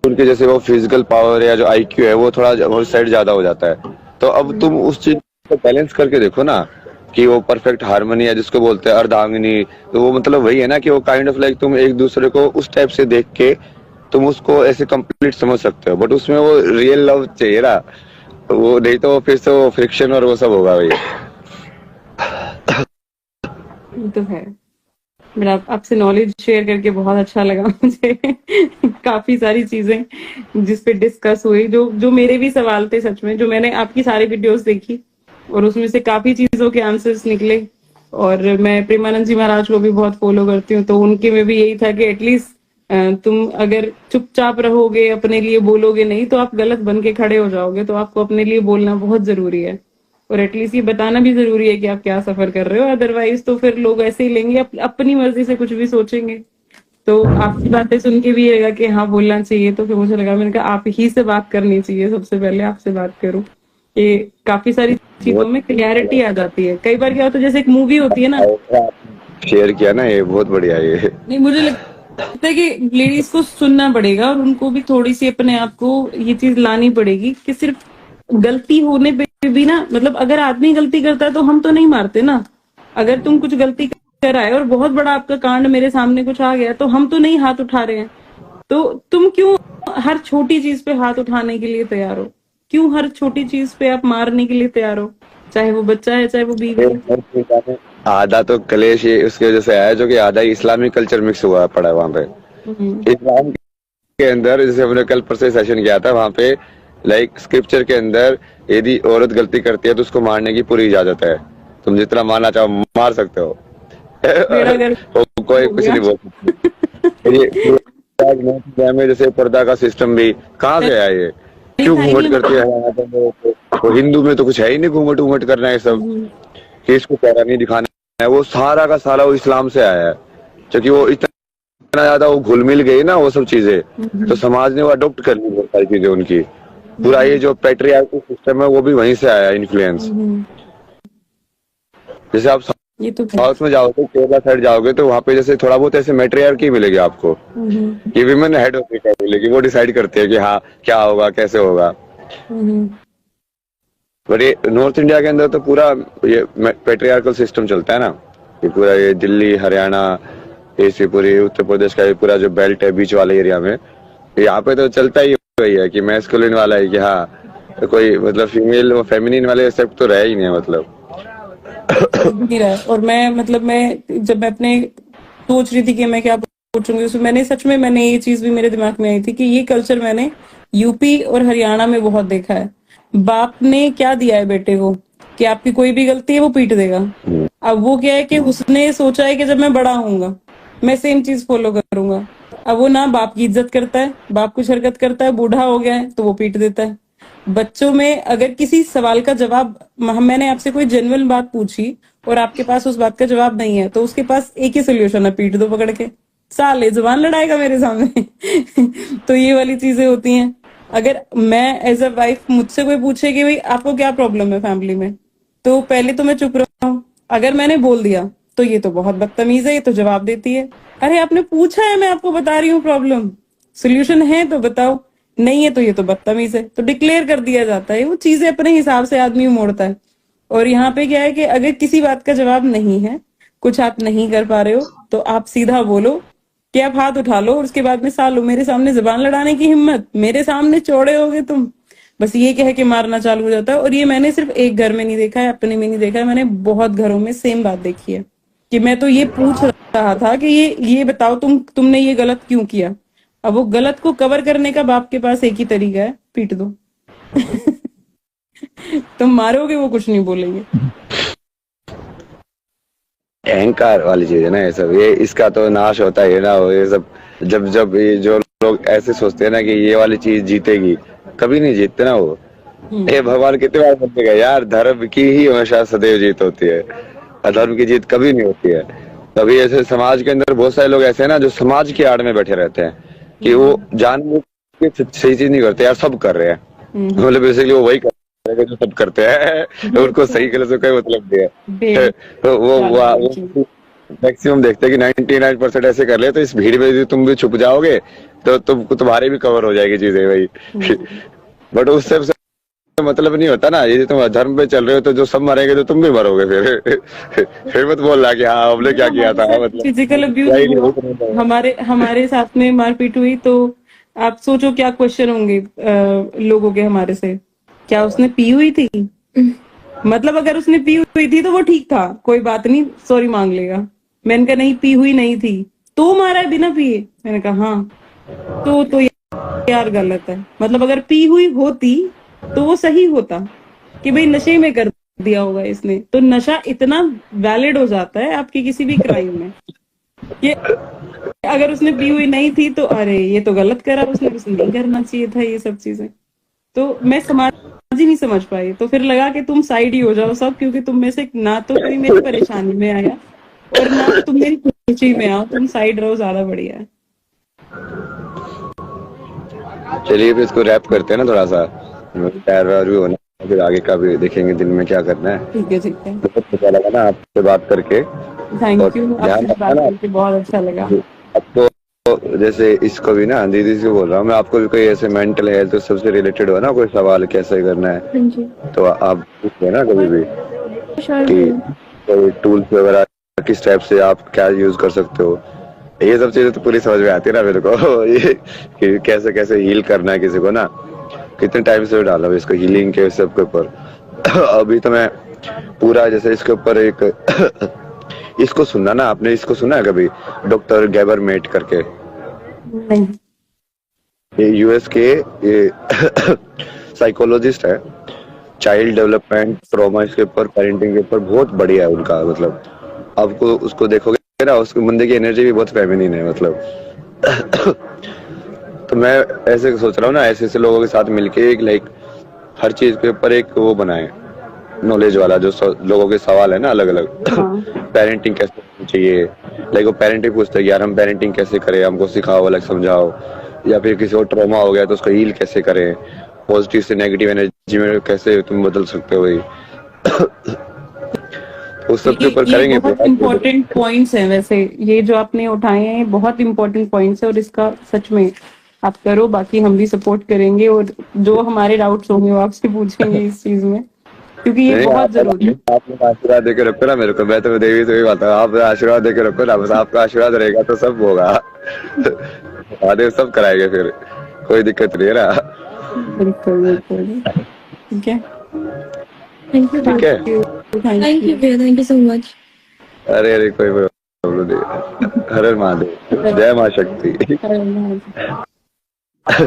S2: उनके जैसे वो फिजिकल पावर या जो आईक्यू है वो थोड़ा उस साइड ज्यादा हो जाता है। तो अब तुम उस चीज को बैलेंस करके देखो ना, कि वो परफेक्ट हार्मनी है जिसको बोलते हैं अर्धांगिनी, तो वो मतलब वही है ना कि वो काइंड ऑफ लाइक तुम एक दूसरे को उस टाइप से देख के तुम उसको ऐसे कंप्लीट समझ सकते हो, बट उसमें वो रियल लव चाहिए ना, वो नहीं तो फिर से वो फ्रिक्शन और वो सब होगा भाई।
S1: ये तो है। मेरा आपसे नॉलेज शेयर करके बहुत अच्छा लगा मुझे। काफी सारी चीजें जिस पे डिस्कस हुई, जो जो मेरे भी सवाल थे सच में, जो मैंने आपकी सारी वीडियोस देखी और उसमें से काफी चीजों के आंसर्स निकले। और मैं प्रेमानंद जी महाराज को भी बहुत फॉलो करती हूँ, तो उनके में भी यही था कि एटलीस्ट तुम अगर चुपचाप रहोगे, अपने लिए बोलोगे नहीं, तो आप गलत बन के खड़े हो जाओगे। तो आपको अपने लिए बोलना बहुत जरूरी है, और एटलीस्ट ये बताना भी जरूरी है कि आप क्या सफर कर रहे हो। अदरवाइज तो फिर लोग ऐसे ही लेंगे, अपनी मर्जी से कुछ भी सोचेंगे। तो आपकी बातें सुन के भी ये लगा कि हाँ, बोलना चाहिए। तो फिर मुझे लगा, मैंने कहा आप ही से बात करनी चाहिए, सबसे पहले आपसे बात करूं। ये काफी सारी चीजों में क्लियरिटी आ जाती है। कई बार क्या होता है, जैसे एक मूवी होती है ना,
S2: शेयर किया ना, ये बहुत बढ़िया है ये।
S1: नहीं, मुझे लगता है कि लेडीज को सुनना पड़ेगा और उनको भी थोड़ी सी अपने आप को ये चीज लानी पड़ेगी कि सिर्फ गलती होने पे भी ना, मतलब अगर आदमी गलती करता है तो हम तो नहीं मारते ना। अगर तुम कुछ गलती कर आए और बहुत बड़ा आपका कांड मेरे सामने कुछ आ गया, तो हम तो नहीं हाथ उठा रहे हैं। तो तुम क्यों हर छोटी चीज पे हाथ उठाने के लिए तैयार हो? क्यों हर छोटी चीज पे आप मारने के लिए तैयार हो? चाहे वो बच्चा है चाहे वो बीवी है।
S2: आधा तो कलेश ये उसकी वजह से आया, जो कि आधा इस्लामिक कल्चर मिक्स हुआ पड़ा है वहां पे। इस्लाम के अंदर, जैसे हमने कल परसों सेशन किया था, वहां पे लाइक स्क्रिप्चर के अंदर यदि औरत गलती करती है तो उसको मारने की पूरी इजाजत है। तुम जितना मारना चाहो मार सकते हो।
S1: बेड़ा गर्क
S2: कोई
S1: हो
S2: कुछ
S1: गया।
S2: नहीं बोल सकता। ये में जैसे पर्दा का सिस्टम भी कहाँ से आया ये? क्यों
S1: था ही
S2: घूंघट
S1: नहीं
S2: करती है? वो हिंदू में तो कुछ है ही नहीं घूंघट घूंघट करना है सब, कि इसको चेहरा नहीं दिखाना है। वो सारा का सारा वो इस्लाम से आया है, क्योंकि वो इतना ज्यादा वो घुल मिल गई ना वो सब चीजें, तो समाज ने वो अडॉप्ट कर ली बहुत सारी चीजें उनकी। पूरा ये जो पैट्रियार्कल सिस्टम है वो भी वहीं से आया इन्फ्लुएंस। जैसे आप
S1: ये तो
S2: साउथ में जाओगे, केरला साइड जाओगे, तो वहाँ पे जैसे थोड़ा बहुत ऐसे मैट्रियार्की मिलेगी आपको, कि विमेन हेड होती है, मिलेगी, वो डिसाइड करते हैं कि हाँ क्या होगा कैसे होगा। पर ये नॉर्थ इंडिया के अंदर तो पूरा ये पैट्रियार्कल सिस्टम चलता है ना। ये पूरा ये दिल्ली, हरियाणा, ऐसी पूरी उत्तर प्रदेश का ये पूरा जो बेल्ट है बीच वाले एरिया में, यहाँ पे तो चलता ही वही है कि मैस्कुलिन वाला है, कि हाँ तो कोई मतलब फीमेल फेमिनिन वाले एक्सेप्ट तो रह ही नहीं है मतलब।
S1: नहीं रहा। और मैं जब मैं अपने सोच रही थी कि मैं क्या पूछूंगी, उसमें मैंने ये चीज भी मेरे दिमाग में आई थी कि ये कल्चर मैंने यूपी और हरियाणा में बहुत देखा है। बाप ने क्या दिया है बेटे को कि आपकी कोई भी गलती है वो पीट देगा। अब वो क्या है कि उसने सोचा है कि जब मैं बड़ा होऊंगा मैं सेम चीज फॉलो करूंगा। अब वो ना बाप की इज्जत करता है, बाप कुछ हरकत करता है, बूढ़ा हो गया है तो वो पीट देता है। बच्चों में अगर किसी सवाल का जवाब, मैंने आपसे कोई जेन्युइन बात पूछी और आपके पास उस बात का जवाब नहीं है, तो उसके पास एक ही सोल्यूशन है, पीट दो पकड़ के, साले जुबान लड़ाएगा मेरे सामने। तो ये वाली चीजें होती हैं। अगर मैं एज अ वाइफ, मुझसे कोई पूछे कि भाई आपको क्या प्रॉब्लम है फैमिली में, तो पहले तो मैं चुप रहूं। अगर मैंने बोल दिया तो ये तो बहुत बदतमीज है, ये तो जवाब देती है। अरे आपने पूछा है, मैं आपको बता रही हूँ प्रॉब्लम, सोल्यूशन है तो बताओ, नहीं है तो ये तो बदतमीज है, तो डिक्लेयर कर दिया जाता है। वो चीजें अपने हिसाब से आदमी मोड़ता है। और यहाँ पे क्या है कि अगर किसी बात का जवाब नहीं है, कुछ आप नहीं कर पा रहे हो, तो आप सीधा बोलो कि आप हाथ उठा लो, और उसके बाद में सालो मेरे सामने जुबान लड़ाने की हिम्मत, मेरे सामने चौड़े होगे तुम, बस ये कह के मारना चालू हो जाता है। और ये मैंने सिर्फ एक घर में नहीं देखा है, अपने में नहीं देखा है, मैंने बहुत घरों में सेम बात देखी है। कि मैं तो ये पूछ रहा था कि ये बताओ तुमने ये गलत क्यों किया। अब वो गलत को कवर करने का बाप के पास एक ही तरीका है, पीट दो। तुम मारोगे वो कुछ नहीं बोलेंगे।
S2: अहंकार वाली चीज है ना ये सब, ये इसका तो नाश होता है ना। ये सब जब जब ये जो लोग ऐसे सोचते हैं ना कि ये वाली चीज जीतेगी, कभी नहीं जीतते ना वो। ये भगवान कितने बार बोलेगा यार, धर्म की ही हमेशा सदैव जीत होती है, अधर्म की जीत कभी नहीं होती है। कभी ऐसे समाज के अंदर बहुत सारे लोग ऐसे हैं ना जो समाज की आड़ में बैठे रहते हैं, कि वो जानबूझ के सही चीज नहीं करते यार, सब कर रहे हैं, मतलब बेसिकली वो वही कर रहे हैं जो सब करते हैं, उनको सही गलत से कोई मतलब नहीं है। तो वो मैक्सिमम देखते हैं कि 99% ऐसे कर ले, तो इस भीड़ में यदि तुम भी छुप जाओगे तो तुम्हारे भी कवर हो जाएगी चीजें भाई। बट उससे मतलब नहीं होता ना, यदि तुम धर्म पे चल रहे हो तो जो सब मरेंगे तो तुम भी मरोगे फिर मत बोल रहा कि हाँ हमने क्या किया था। मतलब
S1: फिजिकल अब्यूज हमारे साथ में मारपीट हुई, तो आप सोचो क्या क्वेश्चन होंगे लोगों के हमारे से, क्या उसने पी हुई थी? मतलब अगर उसने पी हुई थी तो वो ठीक था, कोई बात नहीं, सॉरी मांग लेगा। मैंने कहा नहीं, पी हुई नहीं थी तो मारा है बिना पिए। मैंने कहा हाँ, तो यार गलत है। मतलब अगर पी हुई होती तो वो सही होता कि भाई नशे में कर दिया होगा इसने, तो नशा इतना वैलिड हो जाता है आपकी किसी भी क्राइम में। ये अगर उसने पी हुई नहीं थी तो अरे ये तो गलत करा उसने नहीं करना चाहिए था, ये सब चीजें। तो मैं समाज ही नहीं समझ पाई, तो फिर लगा कि तुम साइड ही हो जाओ सब, क्योंकि तुम में से ना तो कोई मेरी परेशानी में आया और ना तुम मेरी खुशी में आओ, तुम साइड रहो, ज्यादा बढ़िया है।
S2: चलिए फिर इसको रैप करते हैं ना थोड़ा सा, तैयार भी होना, फिर आगे का भी देखेंगे दिन में क्या करना है।
S1: ठीक है ठीक है,
S2: बहुत अच्छा लगा ना आपसे बात करके।
S1: थैंक यू, आपसे बात करके बहुत अच्छा लगा।
S2: आपको जैसे इसको भी ना दीदी से बोल रहा हूँ मैं, आपको भी कोई ऐसे मेंटल हेल्थ सबसे रिलेटेड हो ना कोई सवाल कैसे करना है, तो आप पूछ लेना कभी भी कि कोई टूल्स वगैरह किस टाइप से आप क्या यूज कर सकते हो। ये सब चीजें तो पूरी समझ में आती है ना मेरे को, ये कि कैसे कैसे हील करना है किसी को ना। कितने टाइम से डाला इसको हीलिंग के सब के ऊपर। अभी तो मैं पूरा जैसे इसके ऊपर एक इसको सुनना ना आपने, इसको सुना है कभी, डॉक्टर गैबर मेट करके,
S1: नहीं।
S2: ये यूएस के ये साइकोलॉजिस्ट है, चाइल्ड डेवलपमेंट ट्रॉमा इसके ऊपर पेरेंटिंग के ऊपर बहुत बढ़िया है उनका, मतलब आपको उसको देखोगे ना, उसके बंदे की एनर्जी भी बहुत फेमिनिन है मतलब। तो मैं ऐसे सोच रहा हूँ ना, ऐसे ऐसे लोगों के साथ मिलके एक लाइक हर चीज के ऊपर एक वो बनाए नॉलेज वाला, जो लोगों के सवाल है ना अलग अलग।
S1: हाँ।
S2: पेरेंटिंग कैसे करनी चाहिए, लाइक वो पेरेंटिंग पूछते हैं यार हम पेरेंटिंग कैसे करें, हमको सिखाओ, अलग समझाओ, या फिर किसी को ट्रॉमा हो गया तो उसको हील कैसे करें, पॉजिटिव से नेगेटिव एनर्जी में कैसे तुम बदल सकते हो, वही उस सब के ऊपर
S1: ये
S2: करेंगे।
S1: बहुत इम्पोर्टेंट पॉइंट्स हैं वैसे, ये जो आपने उठाए हैं ये बहुत इम्पोर्टेंट पॉइंट्स है, और इसका सच में आप करो, बाकी हम भी सपोर्ट करेंगे, और जो हमारे डाउट्स होंगे वो आपसे पूछेंगे इस चीज में, क्योंकि ये
S2: नहीं,
S1: बहुत जरूरी है।
S2: आप लोग आशीर्वाद देके रखो ना मेरे को, मैं तो देवी से भी बात, आप आशीर्वाद देके रखो ना, बस आपका आशीर्वाद रहेगा तो सब होगा। महादेव सब कराएंगे फिर, कोई दिक्कत नहीं है ना।
S1: बिल्कुल बिल्कुल। ठीक है,
S3: थैंक यू
S2: ठीक है,
S3: थैंक यू भैया, थैंक यू सो मच।
S2: अरे अरे कोई प्रॉब्लम नहीं। हर हर महादेव, जय माँ शक्ति।
S1: Thank you.